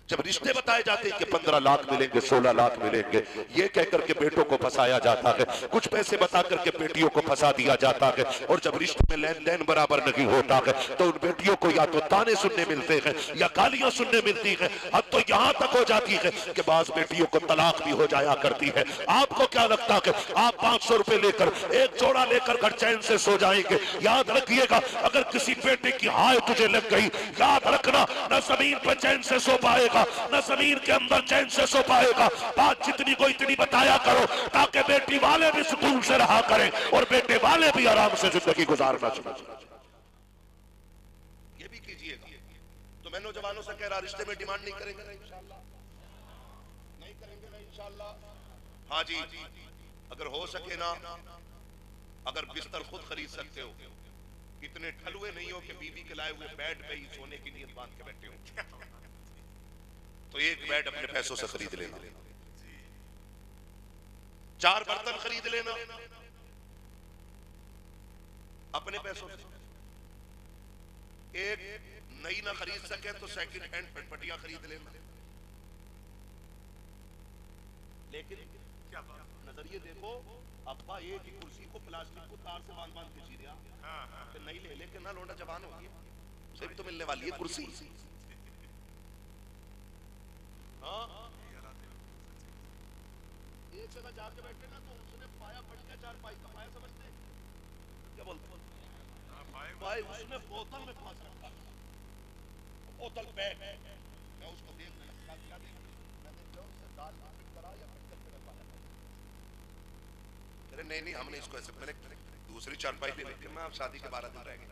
जब रिश्ते बताए जाते हैं कि 15 लाख मिलेंगे, 16 लाख मिलेंगे, ये कहकर के बेटों को फंसाया जाता है, कुछ पैसे बता करके बेटियों को फंसा दिया जाता है, और जब रिश्ते में लेन देन बराबर नहीं होता है तो उन बेटियों को या तो ताने सुनने मिलते हैं या गालियां सुनने मिलती है। अब तो यहाँ तक हो जाती है कि बाज बेटियों को तलाक भी हो जाया करती है। आपको क्या लगता है कि आप 500 रुपए लेकर एक जोड़ा लेकर घर चैन से सो जाएंगे? याद रखिएगा, अगर किसी बेटे की हाय तुझे लग गई, याद रखना न जमीन पर चैन से सो पाएगा न जमीन के अंदर चैन से सो पाएगा। बात जितनी को इतनी बताया करो ताकि बेटी वाले भी सुकून से रहा करें और बेटे वाले भी आराम से जिंदगी गुजारना चाहिए। ये भी कीजिएगा। तो मैं नौजवानों से कह रहा, रिश्ते में डिमांड नहीं करेंगे ना इंशाअल्लाह, नहीं करेंगे ना इंशाअल्लाह। हाँ जी, अगर हो सके ना, अगर बिस्तर खुद खरीद सकते हो, इतने ठलुए नहीं हो कि बीवी के लाए हुए बेड पे ही सोने की नीयत बांध के बैठे हो, तो एक बेड अपने पैसों से खरीद लेना, 4 बर्तन खरीद लेना अपने पैसों से। एक नई ना खरीद सके तो सेकंड हैंड पटपटियां खरीद लेना। लेकिन क्या नजरिए देखो, अब्बा एक ही कुर्सी को प्लास्टिक को तार से बांध बांध के सी दिया कि नहीं ले लेके ना लोटा जवान होगी, उसे भी तो मिलने वाली है कुर्सी। हाँ एक जगह जाके बैठे ना तो उसने पाया पड़ गया, चार पाई का पाया समझते क्या बोलते भाई, उसने बोतल में फांस रखा, बोतल बैग, मैं उसको देखने लगा, क्या देख मैंने जो उससे दाल फिट करा या फिट करके मैं पाया। अरे नहीं नहीं हमने इसको ऐसे, मैंने दूसरी चारपाई ले लेके मैं, अब शादी के 12 दिन रह गए,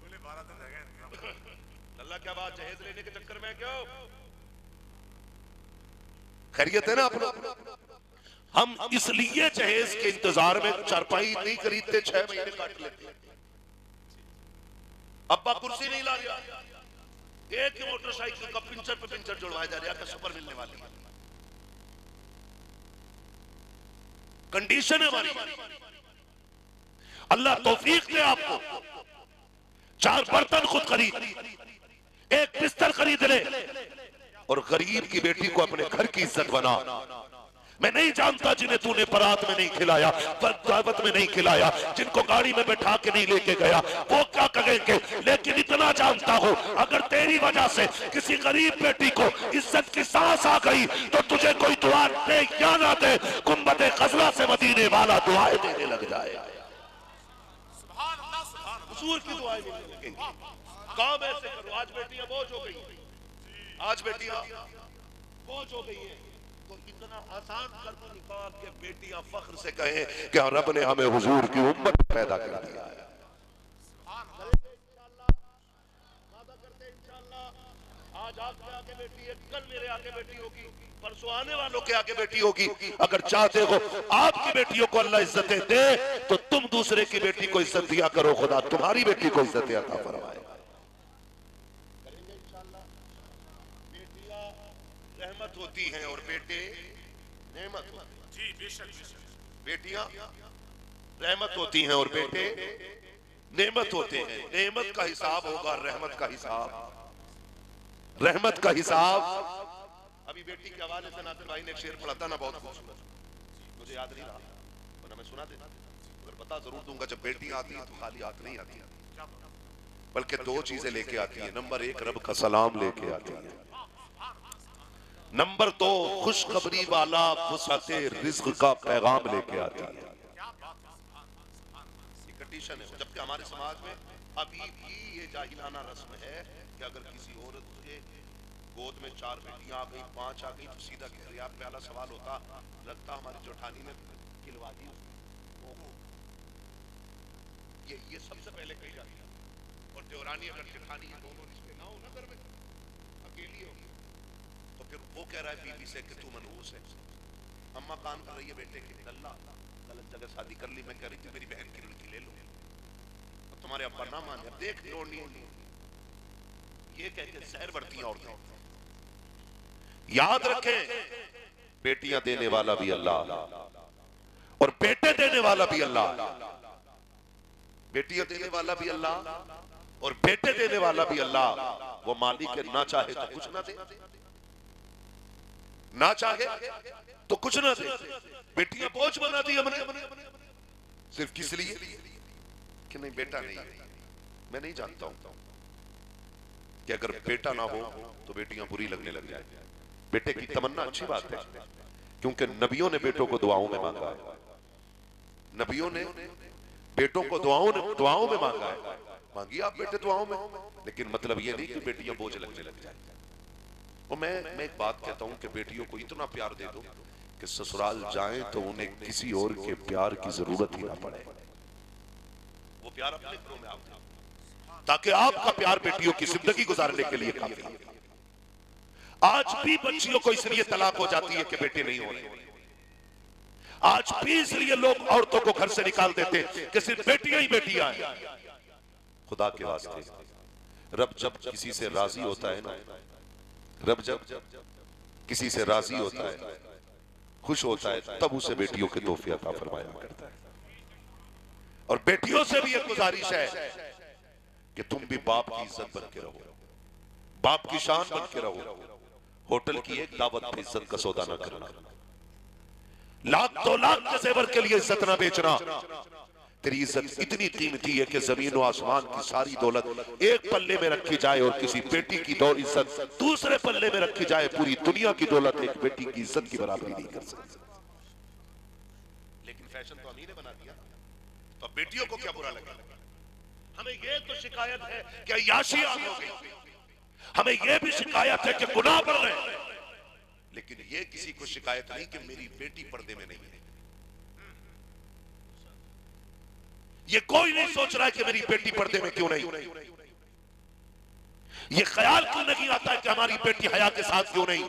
बोले 12 दिन रह गए अल्लाह क्या बात, जहेज लेने के चक्कर में क्यों? खैरियत है ना आप लोग? हम इसलिए जहेज के इंतजार में चारपाई नहीं खरीदते, 6 महीने काट लेते। अब्बा कुर्सी नहीं ला रहा, एक ही मोटरसाइकिल का पिंचर पे पिंचर जुड़वाया जा रहा है, सुपर मिलने वाली है। कंडीशन है हमारी, अल्लाह तौफीक दे आपको, 4 बर्तन खुद खरीद, 1 बिस्तर खरीद ले और गरीब की बेटी को अपने घर की इज्जत बना। मैं नहीं जानता जिन्हें तूने बारात में नहीं खिलाया, दावत में नहीं खिलाया, जिनको गाड़ी में बैठा के नहीं लेके गया, वो क्या कहेंगे, लेकिन इतना जानता हूं अगर तेरी वजह से किसी गरीब बेटी को इज्जत की सांस आ गई तो तुझे कोई दुआ दे या ना दे, गुंबदे खजरा से मदीने वाला दुआएं देने लग जाए। हुजूर की दुआएं मिलने लगेंगी। काम ऐसे करो, आज बेटियां बोझ हो गई, आज बेटियां बोझ हो गई है, तो इतना आसान कर दो निकाह के बेटियां फख्र से कहें कि रब ने हमें हुजूर की उम्मत पैदा कर दिया है। आज आपके आगे बेटी है, कल मेरे आगे बेटी होगी, परसों आने वालों के आगे बेटी होगी। अगर चाहते हो आपकी बेटियों को अल्लाह इज्जतें दे तो तुम दूसरे की बेटी को इज्जत दिया करो, खुदा तुम्हारी बेटी को इज्जत अता फरमाए। रहमत होती हैं और बेटे नेमत होते हैं। जी बेशक बेशक। बेटियां रहमत होती हैं और बेटे नेमत होते हैं। नेमत का हिसाब होगा, रहमत का हिसाब, रहमत का हिसाब। अभी बेटी के हवाले से नासिर भाई ने एक शेर पढ़ा था ना, बहुत खूबसूरत, मुझे याद नहीं रहा वरना मैं सुना देता, अगर बता जरूर दूंगा। जब बेटियां आती हैं तो खाली हाथ नहीं आती, बल्कि 2 चीजें लेके आती हैं। नंबर 1 रब का सलाम लेके आती है, नंबर 2 खुशखबरी वाला फुसअते रिज़्क़ का पैगाम लेके आती है। कंडीशन है, जबकि हमारे समाज में अभी भी ये जाहिलाना रस्म है कि अगर किसी औरत के गोद में 4 बेटियां आ गई, 5 आ गई तो सीधा यार पहला सवाल होता, लगता हमारी जेठानी ने खिलवा दी। ये सबसे पहले कही जाती है। और देवरानी अगर जेठानी ये दोनों रिश्ते ना हो ना घर में, अकेली होगी, तो फिर वो कह रहा है बीबी से कि तू मनहूस है। अम्मा कान कर रही है बेटे की, अल्लाह गलत जगह शादी कर ली, मैं कह रही थी मेरी बहन की लड़की ले लो, अब तुम्हारे अब्बा ना माने, अब देख लो नहीं, ये कह के जहर बढ़ती हैं औरतें। याद रखें बेटियां देने वाला भी अल्लाह और बेटे देने वाला भी अल्लाह। बेटियां देने वाला भी अल्लाह और बेटे देने वाला भी अल्लाह। वो मालिक है, ना चाहे तो कुछ ना दे, ना चाहे तो कुछ ना दे। बेटियां बोझ बना दी हमने, सिर्फ किस लिए कि नहीं बेटा नहीं। मैं नहीं जानता हूं कि अगर बेटा ना हो तो बेटियां बुरी लगने लग जाए। बेटे की तमन्ना अच्छी बात है, क्योंकि नबियों ने बेटों को दुआओं में मांगा है, नबियों ने बेटों को दुआओं में मांगा है। मांगिए आप बेटे दुआओं में, लेकिन मतलब ये नहीं कि बेटियां बोझ लगने लग जाए। और मैं एक बात कहता हूं कि बेटियों को इतना प्यार दे दो कि ससुराल जाएं तो उन्हें किसी और के प्यार की जरूरत ही ना पड़े। वो प्यार अपने घरों में आप दो, ताकि आपका प्यार बेटियों की जिंदगी गुजारने के लिए काफी है। आज भी बच्चियों को इसलिए तलाक हो जाती है कि बेटे नहीं हो रहे। आज भी इसलिए लोग औरतों को घर से निकाल देते कि सिर्फ बेटियां ही बेटियां हैं। खुदा के वास्ते रब जब किसी से राजी होता है ना, रब जब किसी से राजी होता है, खुश होता है, तब उसे बेटियों के तोहफे अता फरमाया करता है। और बेटियों से भी एक गुजारिश है कि तुम भी बाप की इज्जत बन के रहो, बाप की शान बन के रहो। होटल की एक दावत पे इज्जत का सौदा ना करना, लाख 2 लाख के जेवर के लिए इज्जत ना बेचना। तेरी इज्जत इतनी कीमती है कि जमीन और आसमान की सारी दौलत एक पल्ले में रखी जाए और किसी बेटी की दो इज्जत दूसरे पल्ले में रखी जाए, पूरी दुनिया की दौलत एक बेटी की इज्जत की बराबरी नहीं कर सकती। लेकिन फैशन तो अमीर ने बना दिया, तो बेटियों को क्या बुरा लगा? हमें ये तो शिकायत है कि अय्याशी आम हो गई, हमें ये भी शिकायत है कि गुनाह बढ़ रहे हैं, लेकिन ये किसी को शिकायत नहीं कि मेरी बेटी पर्दे में नहीं है। ये कोई नहीं सोच रहा है कि मेरी बेटी पर्दे में क्यों नहीं, ये ख्याल क्यों नहीं आता है कि हमारी बेटी हया के साथ क्यों नहीं।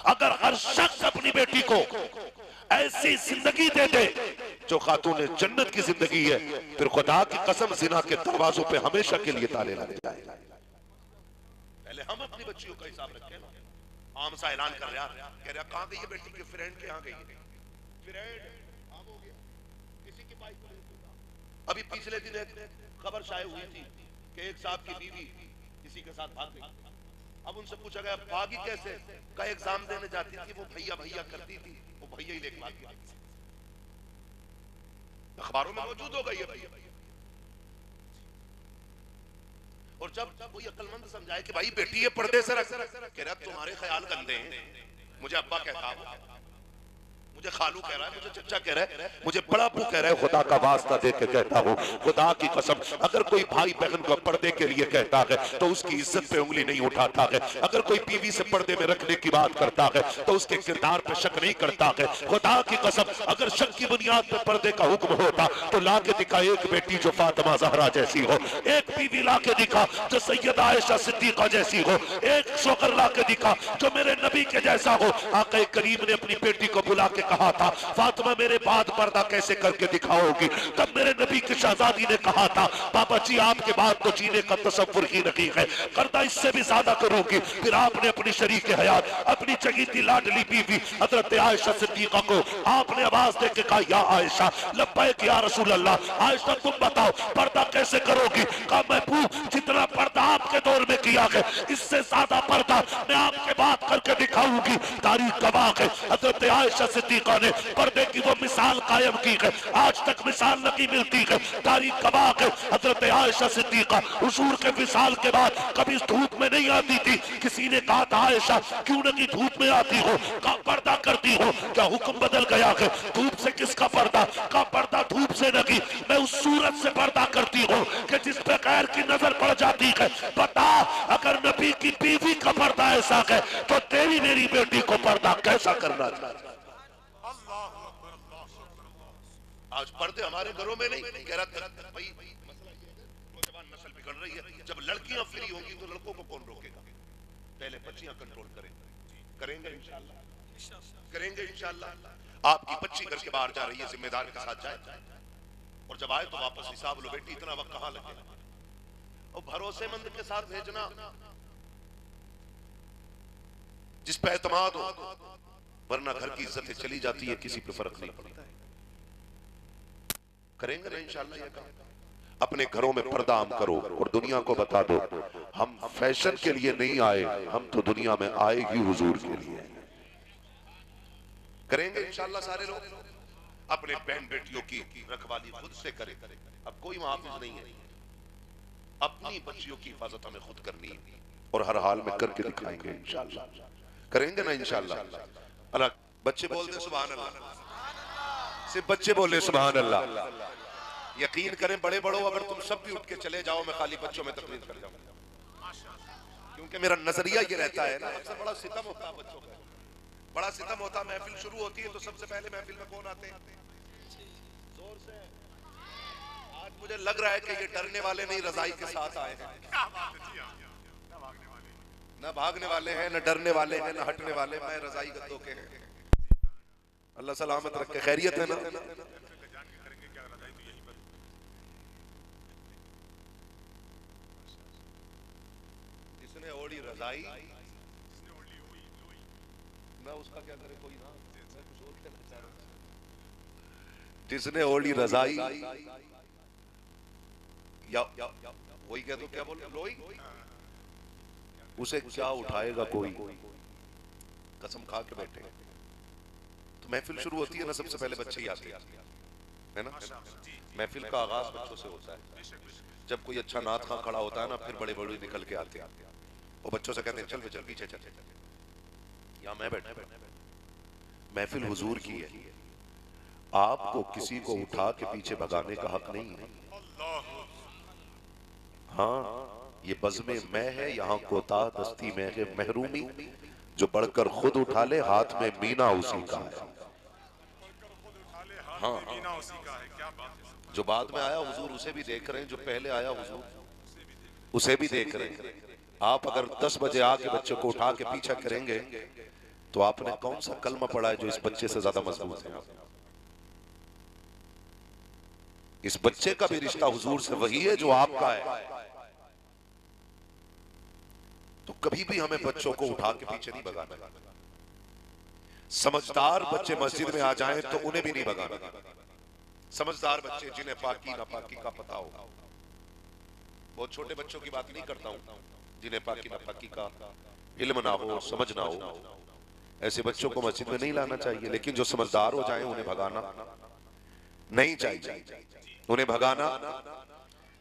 अगर हर शख्स अपनी बेटी को ऐसी जिंदगी दे दे जो खातून जन्नत की जिंदगी है, फिर खुदा की कसम जिना के दरवाजों पे हमेशा के लिए ताले लग जाए। पहले हम अपनी बच्चियों का हिसाब रखें ना। आम सा ऐलान कर रहा, कह रहा कहां गई है बेटी के फ्रेंड के, यहाँ गई है फ्रेंड, आम हो गया किसी की बाइक को नहीं। अभी पिछले दिन एक खबर शाये हुई थी कि एक साहब की बीवी किसी के साथ भाग गई। अब उनसे पूछा गया भागी कैसे, का एग्जाम देने जाती थी, वो भैया भैया करती थी, वो भैया ही लेके भाग गया। अखबारों में मौजूद हो गई है भैया। और जब कोई अक्लमंद समझाए कि भाई बेटी ये पर्दे से रख, कह रहा तुम्हारे ख्याल गंदे हैं, मुझे अब्बा कहता है, मुझे खालू कह रहा है, मुझे चचा कह रहा है, मुझे बड़ा अब्बू कह रहा है, खुदा का वास्ता दे के कहता हूँ, खुदा की कसम अगर कोई भाई बहन को पर्दे के लिए कहता है तो उसकी इज्जत पे उंगली नहीं उठाता है। अगर कोई बीवी से पर्दे में रखने की बात करता है तो उसके किरदार पे शक नहीं करता है। खुदा की कसम अगर शक की बुनियाद पे पर्दे का हुक्म होता तो ला के दिखा एक बेटी जो फातिमा ज़हरा जैसी हो, एक बीवी ला के दिखा जो सैयदा आयशा सिद्दीका जैसी हो, एक शोकर ला के दिखा जो मेरे नबी के जैसा हो। आका करीम ने अपनी बेटी को बुला के कहा था फातिमा मेरे बाद पर्दा कैसे करके दिखाओगी, तब मेरे नबी की शहजादी ने कहा था पापा जी आपके बाद तो जीने का तसव्वुर ही नहीं है, करदा इससे भी ज्यादा करूंगी। फिर आपने अपनी शरीक हयात अपनी चगीती लाडली बीवी हजरत आयशा सिद्दीका को आपने आवाज दे के कहा या आयशा लब्बैक या रसूल अल्लाह, आयशा तुम बताओ पर्दा कैसे करोगी। कहा महबूब जितना पर्दा आपके दौर में किया है इससे ज्यादा पर्दा मैं आपके बाद करके दिखाऊंगी। तारीख गवाह है हजरत आयशा सिद्दीका ने पर्दे की वो मिसाल कायम की है, आज तक मिसाल नहीं मिलती है। तारीख गवाह है हजरत आयशा सिद्दीका हुजूर के विसाल के बाद कभी धूप में नहीं आती थी। किसी ने कहा था आयशा क्यों नहीं धूप में आती हो, का पर्दा करती हो, क्या हुक्म बदल गया है, धूप से किसका पर्दा, का पर्दा धूप से नहीं मैं उस सूरत से पर्दा करती हूँ कि जिस पे गैर की नजर पड़ जाती है। बता अगर नबी की बीवी का पर्दा ऐसा है तो तेरी मेरी बेटी को पर्दा कैसा करना चाहिए। आज पर्दे हमारे घरों में नहीं, कह रहा भाई मसला ये है नौजवान नस्ल बिगड़ रही है, जब लड़कियां फ्री होंगी तो लड़कों को कौन रोकेगा। पहले बच्चियां कंट्रोल करेंगे इंशाअल्लाह, करेंगे इंशाअल्लाह। आपकी बच्ची घर के बाहर जा रही है जिम्मेदार के साथ जाए और जब आए तो वापस हिसाब लो बेटी इतना वक्त कहां लगे, और भरोसेमंद के साथ भेजना जिस पे एतमाद हो, वरना घर की इज्जतें चली जाती है किसी पे फर्क नहीं पड़ता है। करेंगे ना इंशाअल्लाह ये काम। अपने घरों में पर्दा आम करो और दुनिया को बता दो हम फैशन के लिए नहीं आए, हम तो दुनिया में आए ही हुजूर के लिए। करेंगे इंशाअल्लाह सारे लोग। अपने बहन बेटियों की रखवाली खुद से करें, अब कोई मुहाफिज नहीं है, अपनी बच्चियों की हिफाजत हमें खुद करनी है और हर हाल में करके दिखाएंगे इंशाअल्लाह। करेंगे ना इंशाअल्लाह। अल्लाह बच्चे बोल दे सुभान अल्लाह, सिर्फ बच्चे बोले सुभान अल्लाह। यकीन करें बड़े बड़ों अगर तुम सब भी उठ के चले जाओ मैं खाली बच्चों में तकलीफ कर जाऊंगा, क्योंकि मेरा नजरिया ये रहता है ना अक्सर बड़ा सितम होता है बच्चों का, बड़ा सितम होता है। महफिल शुरू होती है तो सबसे पहले महफिल में कौन आते हैं, जोर से। आज मुझे लग रहा है कि ये डरने वाले नहीं रजाई के साथ आए हैं, न भागने वाले हैं न डरने वाले हैं न हटने वाले, मैं रजाई गद्दों के हैं। अल्लाह सलामत रखे, खैरियत है ना। जिसने ओढ़ी रजाई ना उसका क्या करे कोई ना, कुछ और कहना चाह रहा हूं। जिसने ओढ़ी रजाई या वही कह दो क्या बोल लोई, उसे क्या उठाएगा कोई, कसम खा के बैठे। तो महफिल शुरू होती है ना, सबसे पहले बच्चे ही आते हैं, है ना। महफिल का आगाज बच्चों से होता है। जब कोई अच्छा नात खां खड़ा होता है ना, फिर बड़े बड़े निकल के आते हैं और बच्चों से कहते हैं चल चल पीछे चल, यहाँ मैं बैठा। महफिल हुजूर की है, आपको किसी को उठा के पीछे भगाने का हक नहीं है। हाँ, ये बज़्मे मैं है, यहाँ कोता दस्ती में है महरूमी, जो बढ़कर खुद उठा ले हाथ में मीना उसी का है। हाँ, जो बाद में आया हुजूर उसे भी देख रहे हैं, जो पहले आया हुजूर उसे भी देख रहे हैं। आप अगर 10 बजे आके बच्चे को उठा के पीछा करेंगे तो आपने कौन सा कलमा पढ़ा है जो इस बच्चे से ज्यादा मजबूत है? इस बच्चे का भी रिश्ता हुजूर से वही है जो आपका है। तो कभी भी हमें बच्चों को उठा के पीछे नहीं भगाना। समझदार बच्चे मस्जिद में आ जाएं तो उन्हें भी नहीं भगाना। समझदार बच्चे जिन्हें पाकी नापाकी का पता हो, बहुत छोटे बच्चों की बात नहीं करता हूं, जिन्हें पाकी नापाकी का इल्म ना हो, समझ ना हो, ऐसे बच्चों को मस्जिद में नहीं लाना चाहिए। लेकिन जो समझदार हो जाए उन्हें भगाना नहीं चाहिए, उन्हें भगाना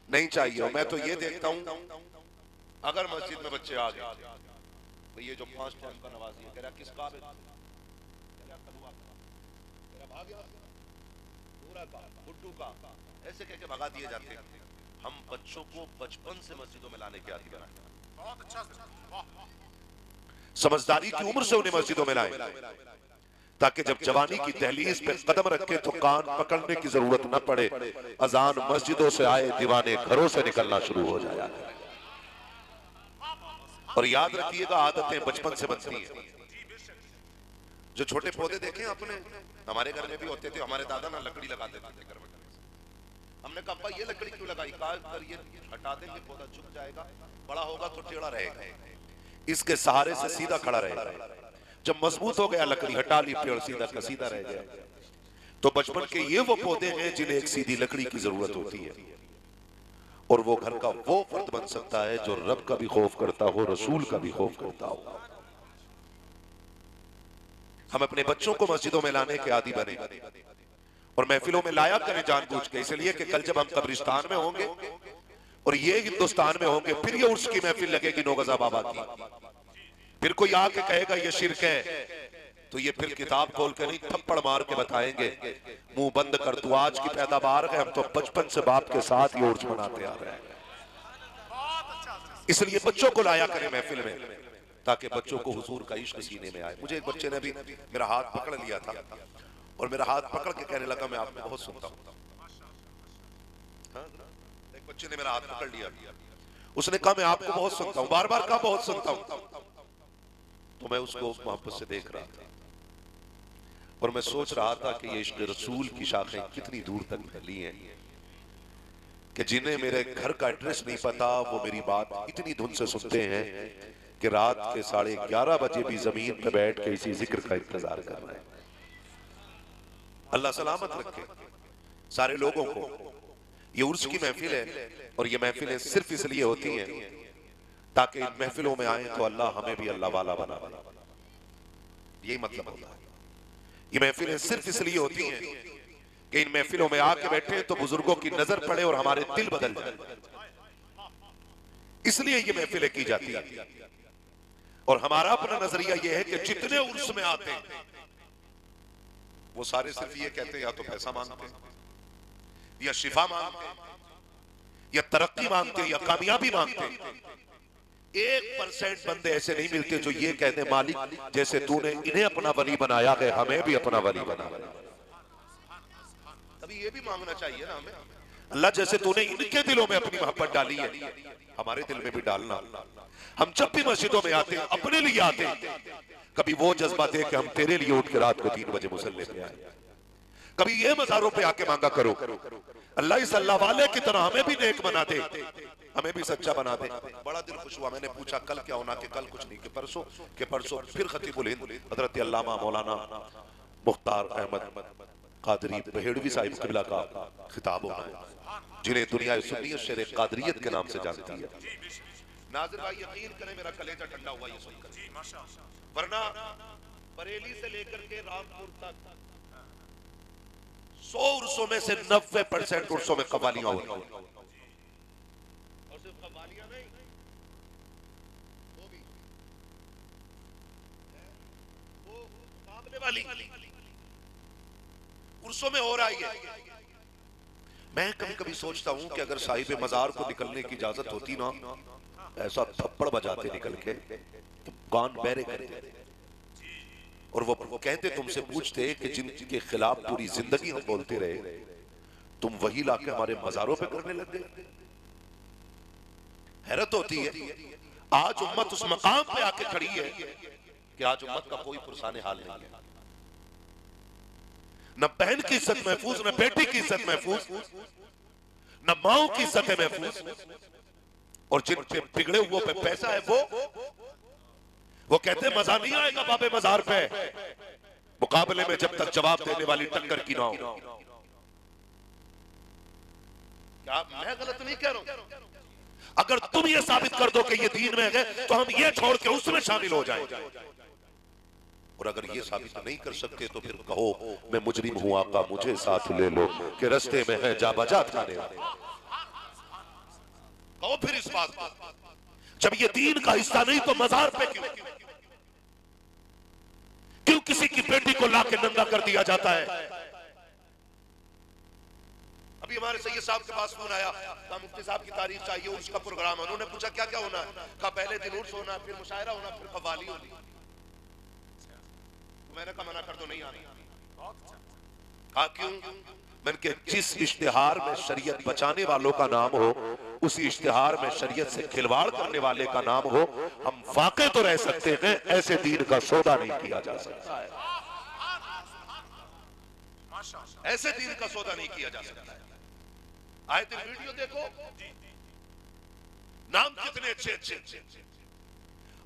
नहीं चाहिए। और मैं तो ये देखता हूं, अगर मस्जिद में बच्चे आ गए तो ये जो 5 टाइम का नवाजी है, कह रहा किस काबिल, गुड्डू का, ऐसे कह के भगा दिए जाते हैं। हम बच्चों को बचपन से मस्जिदों में लाने के आदी बनाए, बहुत अच्छा। समझदारी की उम्र से उन्हें मस्जिदों में लाए, ताकि जब जवानी की दहलीज पे कदम रखे तो कान पकड़ने की जरूरत न पड़े। अजान मस्जिदों से आए, दीवाने घरों से निकलना शुरू हो जाया। और याद रखिएगा, आदतें बचपन से बनती हैं। जो छोटे पौधे देखे अपने, हमारे घर में भी होते थे। हमारे दादा ना लकड़ी लगाते थे घर में। हमने कहा अब्बा ये लकड़ी क्यों लगाई? कहा ये हटा देंगे पौधा झुक जाएगा, बड़ा होगा तो टेढ़ा रहेगा, इसके सहारे से सीधा खड़ा रहेगा। जब मजबूत हो गया लकड़ी हटा ली, पेड़ सीधा का सीधा रह गया। तो बचपन के ये वो पौधे हैं जिन्हें एक सीधी लकड़ी की जरूरत होती है। और वो घर का वो फर्द बन सकता है जो रब का भी खौफ करता हो, रसूल का भी खौफ करता हो। हम अपने बच्चों को मस्जिदों में लाने के आदी बने और महफिलों में लाया करें जानबूझ के, इसलिए कि कल जब हम कब्रिस्तान में होंगे और ये हिंदुस्तान में होंगे, फिर ये उर्स की महफिल लगेगी नौगजा बाबा की, फिर कोई आके कहेगा ये शिरक है, तो ये फिर किताब खोल के नहीं थप्पड़ मार के बताएंगे मुंह बंद कर, तू आज की पैदावार है, हम तो बचपन से बाप के साथ ये उर्स मनाते आ रहे हैं। इसलिए बच्चों को लाया करें महफिल में, ताकि बच्चों को हुजूर का इश्क सीने में आए। मुझे एक बच्चे ने भी मेरा हाथ पकड़ लिया था और मेरा हाथ पकड़ के कहने लगा मैं आपको बहुत सुनता हूँ। एक बच्चे ने मेरा हाथ पकड़ लिया, उसने कहा मैं आपको बहुत सुनता हूँ, बार बार कहा बहुत सुनता हूँ। तो मैं उसको मोहब्बत से देख रहा था और मैं सोच रहा था कि ये इश्क रसूल की शाखें कितनी दूर तक फैली हैं कि जिन्हें मेरे घर का एड्रेस नहीं पता वो मेरी बात इतनी धुन से सुनते हैं कि रात के 11:30 बजे भी जमीन पे बैठ के इसी जिक्र का इंतजार कर रहे हैं। अल्लाह सलामत रखे सारे लोगों को। ये उर्स की महफिल है और ये महफिलें सिर्फ इसलिए होती हैं ताकि इन महफिलों में आए तो अल्लाह हमें भी अल्लाह वाला बना दे। यही मतलब होता है। ये महफिलें सिर्फ इसलिए होती हैं कि इन महफिलों में आके बैठे तो बुजुर्गों की नजर पड़े और हमारे दिल बदल जाए, इसलिए ये महफिलें की जाती है। और हमारा अपना नजरिया यह है कि जितने उर्स में आते हैं वो सारे सिर्फ ये कहते हैं या तो पैसा मांगते हैं या शिफा मांगते हैं या तरक्की मांगते हैं या कामयाबी मांगते हैं। 1% बंदे ऐसे नहीं मिलते जो ये कहते मालिक जैसे तूने इन्हें अपना वली बनाया है हमें भी अपना वली बना। कभी ये भी मांगना चाहिए ना हमें, अल्लाह जैसे तूने इनके दिलों में अपनी मोहब्बत डाली है हमारे दिल में भी डालना। हम जब भी मस्जिदों में आते हैं अपने लिए आते हैं, कभी वो जज्बा दे कि हम तेरे लिए उठ के रात को 3 बजे मुसल्ले पे आए। कभी ये मज़ारों पे आके मांगा करो अल्लाह इस अल्लाह वाले की तरह हमें भी नेक बना दे, हमें भी सच्चा बना दे। बड़ा दिल खुश हुआ, मैंने पूछा कल क्या होना, कि कल कुछ नहीं, कि परसों फिर खतीबुल हिंद हजरत अल्लामा मौलाना मुख्तार अहमद कादरी बहेड़वी साहिब किबला का खिताब होना है, जिन्हें दुनिया सुन्नियत शेर कादरियत के नाम से जानती है। नाज़िर भाई यकीन करें मेरा कलेजा ठंडा हुआ ये सुनकर, वरना बरेली से लेकर के रामपुर तक 100 उर्सों में से 90% उर्सों में कव्वालियां होती हैं। और सिर्फ कव्वालियां नहीं, वो भी वो मुकाबले वाली उर्सों में हो रही है। मैं कभी कभी सोचता हूं कि अगर साहिब मजार को निकलने की इजाजत होती ना, ऐसा थप्पड़ बजाते निकल के तो कान बहरे करते, और वो कहते, तुमसे पूछते कि जिनके खिलाफ पूरी जिंदगी हम बोलते रहे, तुम वही लाके हमारे मजारों पे करने लग गए। हैरत होती है। आज उम्मत उस मकाम पे आके खड़ी है कि आज उम्मत का कोई पुरसाने हाल नहीं है। न बहन की इज्जत महफूज, न बेटी की इज्जत महफूज, न माओ की इज्जत है महफूज, और जिन पे बिगड़े हुए पे पैसा है वो कहते मजा नहीं आएगा बाबे मजार पे, मुकाबले में जब तक जवाब देने वाली टक्कर की ना हो। क्या मैं गलत नहीं कह रहा हूं? अगर तुम ये साबित कर दो कि ये दीन में है, तो हम ये छोड़ के उसमें शामिल हो जाएंगे। और अगर ये साबित नहीं कर सकते तो फिर कहो मैं मुजरिम हूं आका, मुझे साथ ले लो कि रस्ते में है जा बजा थाने वाले। कहो फिर इस बात को, जब ये दीन का हिस्सा नहीं तो मजार पे क्यों किसी की बेटी को लाके नंगा कर दिया जाता है? अभी हमारे सैयद साहब के पास फोन आया, कहा मुफ्ती साहब की तारीख चाहिए, उसका प्रोग्राम है। उन्होंने पूछा क्या क्या होना है? कहा पहले दिन उर्स होना, फिर मुशायरा होना, फिर कव्वाली होनी। मैंने कहा मना कर दो, नहीं आनी। कहा क्यों? मैंने कहा जिस इश्तिहार में शरीयत बचाने वालों का नाम हो, उसी इश्तिहार में शरीयत से खिलवाड़ करने वाले का नाम हो। हम वाक़ई तो रह सकते हैं, ऐसे दीन का सौदा नहीं किया जा सकता है। ऐसे दीन का सौदा नहीं किया जा सकता है। आए दिन वीडियो देखो, नाम कितने अच्छे अच्छे,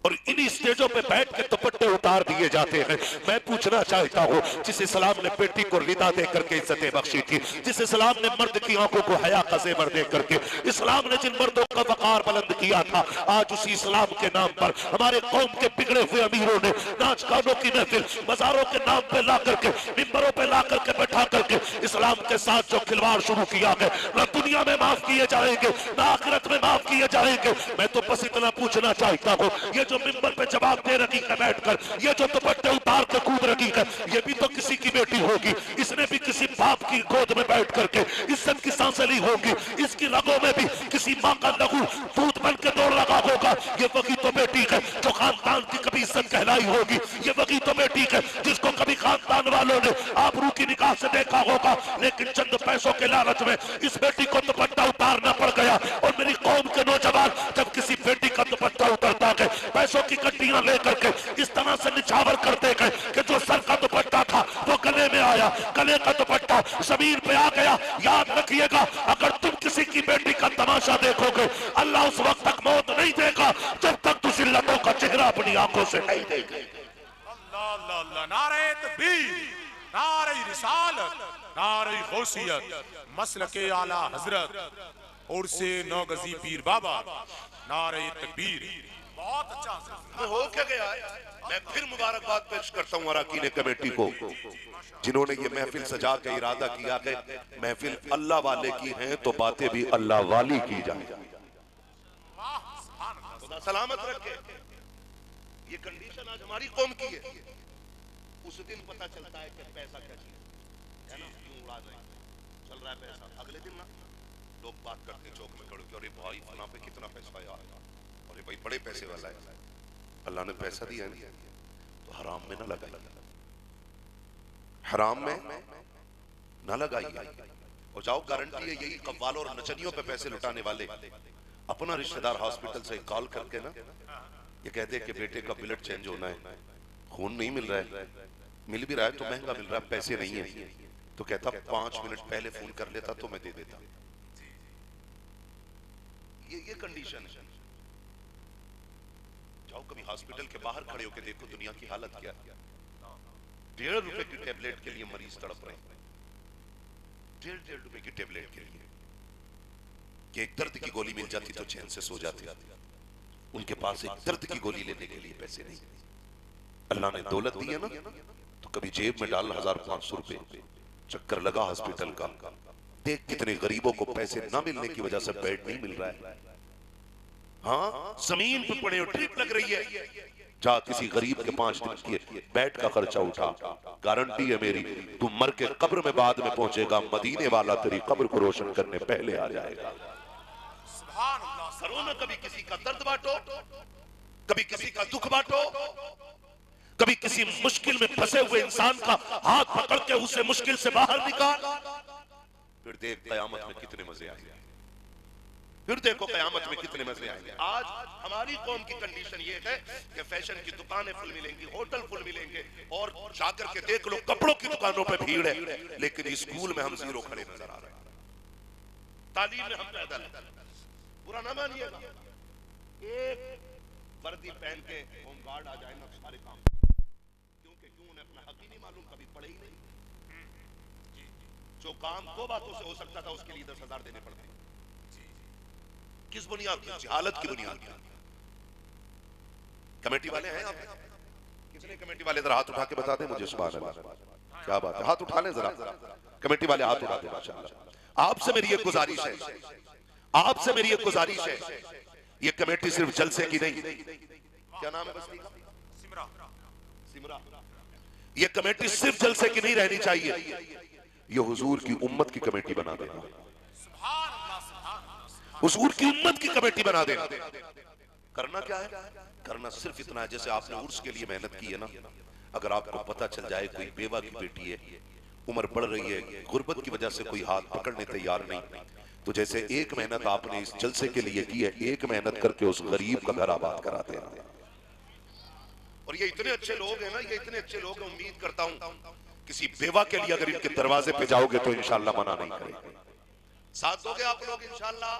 और इन्हीं स्टेजों पे बैठ के दुपट्टे उतार दिए जाते हैं। मैं पूछना चाहता हूँ, जिस इस्लाम ने बेटी को रिदा दे करके इज्जतें बख्शी थी, जिस इस्लाम ने मर्द की आंखों को हया का ज़ेवर दे करके, इस्लाम ने जिन मर्दों का वकार बुलंद किया था, आज उसी इस्लाम के नाम पर हमारे कौम के बिगड़े हुए अमीरों ने नाच गानों की महफिल मजारों के नाम पे ला करके, मिंबरों पे ला करके बैठा करके इस्लाम के साथ जो खिलवाड़ शुरू किया है, न दुनिया में माफ किए जाएंगे, न आखिरत में माफ किए जाएंगे। मैं तो बस इतना पूछना चाहता हूँ, ये जो मिंबर पे जवाब दे रही है बैठकर, ये जो दुपट्टे उतार के कूद रही है, ये भी तो किसी की बेटी होगी। इसने भी किसी बाप की गोद में बैठ करके इज्जत की सांसें ली होगी। इसकी रगों में भी किसी माँ का लहू दूध बन के दौड़ लगा होगा। ये वही तो बेटी है जो खानदान की कभी इज्जत कहलाई होगी। ये वही तो बेटी है जिसको कभी खानदान वालों ने आबरू की निगाह से देखा होगा, लेकिन चंद पैसों के लालच में इस बेटी को दुपट्टा उतारना पड़ गया। और मेरी कौम के नौजवान जब किसी बेटी का दुपट्टा उतरता है, पैसों की कट्टियां लेकर के इस तरह से निछावर करते गए कि जो सर का दुपट्टा था वो गले में आया, गले का दुपट्टा जमीन पे आ गया। याद रखिएगा, अगर तुम किसी की बेटी का तमाशा देखोगे, अल्लाह उस वक्त तक मौत नहीं देगा जब तक तुम जिल्लतों का चेहरा अपनी आंखों से नहीं देखे। अल्लाह अल्लाह अल्लाह, नारे तकबीर, नारे रिसालत, नारे गौसियत, मसलके आला हजरत और से नौगजी पीर बाबा, नारे तकबीर। बहुत अच्छा हो क्या गया है? मैं फिर मुबारकबाद पेश करता हूँ अराकीन कमेटी को, जिन्होंने ये महफिल सजा के इरादा किया है महफिल अल्लाह वाले की है तो बातें भी अल्लाह वाली की जाए। खुदा सलामत रखे। ये कंडीशन आज हमारी कौम की है। उस दिन पता चलता है कि पैसा क्या चीज है ना, क्यों उड़ा रहे चल रहा है पैसा। अगले दिन ना लोग बात करते चौक में खड़े के, अरे भाई फलां पे कितना पैसा आया, अरे भाई बड़े पैसे वाला है। अल्लाह ने पैसा दिया है तो हराम में ना लगाइए, हराम में ना लगाइए। और जाओ, गारंटी है यही कव्वालों और नचनियों पे पैसे लुटाने वाले अपना रिश्तेदार हॉस्पिटल से कॉल करके ना ये कहते हैं कि बेटे का ब्लड चेंज होना है, खून नहीं मिल रहा है, मिल भी रहा है तो महंगा मिल रहा है, पैसे नहीं है। तो कहता 5 मिनट पहले फोन कर लेता तो मैं दे देता। ये कंडीशन है। जाओ कभी हॉस्पिटल के बाहर खड़े होकर देखो दुनिया की हालत क्या है। 1.5 रुपए की टेबलेट के लिए मरीज तड़प रहे हैं, 1.5 रुपए की टेबलेट के लिए। कि एक दर्द की गोली मिल जाती तो चैन से सो जाते, उनके पास एक दर्द की गोली लेने के लिए पैसे नहीं। अल्लाह ने दौलत दी है ना, तो कभी जेब में डाल 1500 रुपए, चक्कर लगा हॉस्पिटल का, देख कितने गरीबों को पैसे ना मिलने की वजह से बेड नहीं मिल रहा है। हाँ, जमीन पे पड़े हो, ट्रिप लग रही है, जा किसी गरीब के 5 दिन के बेड का खर्चा उठा। गारंटी है मेरी, तू मर के कब्र में बाद में पहुंचेगा, मदीने वाला तेरी कब्र को रोशन करने पहले आ जाएगा। घरों में कभी किसी का दर्द बांटो, कभी किसी का दुख बांटो, कभी किसी मुश्किल में फंसे हुए इंसान का हाथ पकड़ के उसे मुश्किल से बाहर निकाल, फिर देख कयामत में कितने मजे आएंगे। फिर देखो कयामत में कितने मजे आएंगे। आज हमारी कौम की कंडीशन ये है कि फैशन की दुकानें फुल मिलेंगी, होटल फुल मिलेंगे, और जाकर के देख लो कपड़ों की दुकानों पे भीड़ है, लेकिन स्कूल में हम जीरो खड़े नजर आ रहे हैं, तालीम में हम पैदल हैं। बुरा ना मानिएगा, एक वर्दी पहन के होमगार्ड आ जाए ना, सारे काम, क्यों उन्हें अपना हक ही नहीं मालूम, कभी पढ़े ही नहीं। जो काम 2 बातों से हो सकता था उसके लिए 10,000 देने पड़ते। किस बुनियाद पर? जहालत की बुनियाद पर। कमेटी वाले हैं आप? कितने कमेटी वाले जरा हाथ उठा के बता दें मुझे। सुभान अल्लाह, क्या बात है, हाथ उठा लें जरा, कमेटी वाले हाथ उठा दें माशाअल्लाह। आपसे मेरी एक गुजारिश है, आपसे मेरी एक गुजारिश है, ये कमेटी सिर्फ जलसे की नहीं, क्या नाम है बस्ती का? सिमरा। ये कमेटी सिर्फ जलसे की नहीं रहनी चाहिए, ये हुजूर की उम्मत की कमेटी बना देना, हुजूर की उम्मत की कमेटी बना देना। करना क्या है? करना सिर्फ इतना है, जैसे आपने उर्स के लिए मेहनत की है ना, अगर आपको पता चल जाए कोई बेवा की बेटी है, उम्र बढ़ रही है, गुर्बत की वजह से कोई हाथ पकड़ने तैयार नहीं, तो जैसे एक मेहनत आपने इस जलसे के लिए की है, एक मेहनत करके उस गरीब का घर आबाद कराते हैं। और ये इतने अच्छे लोग हैं ना, ये इतने अच्छे लोग, उम्मीद करता हूं किसी बेवा के लिए अगर इनके दरवाजे पे जाओगे तो इंशाल्लाह मना नहीं करेंगे। साथ दोगे आप लोग इंशाल्लाह?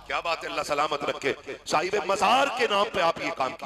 क्या बात है, अल्लाह सलामत रखे। साहिब मज़ार के नाम पे आप ये काम की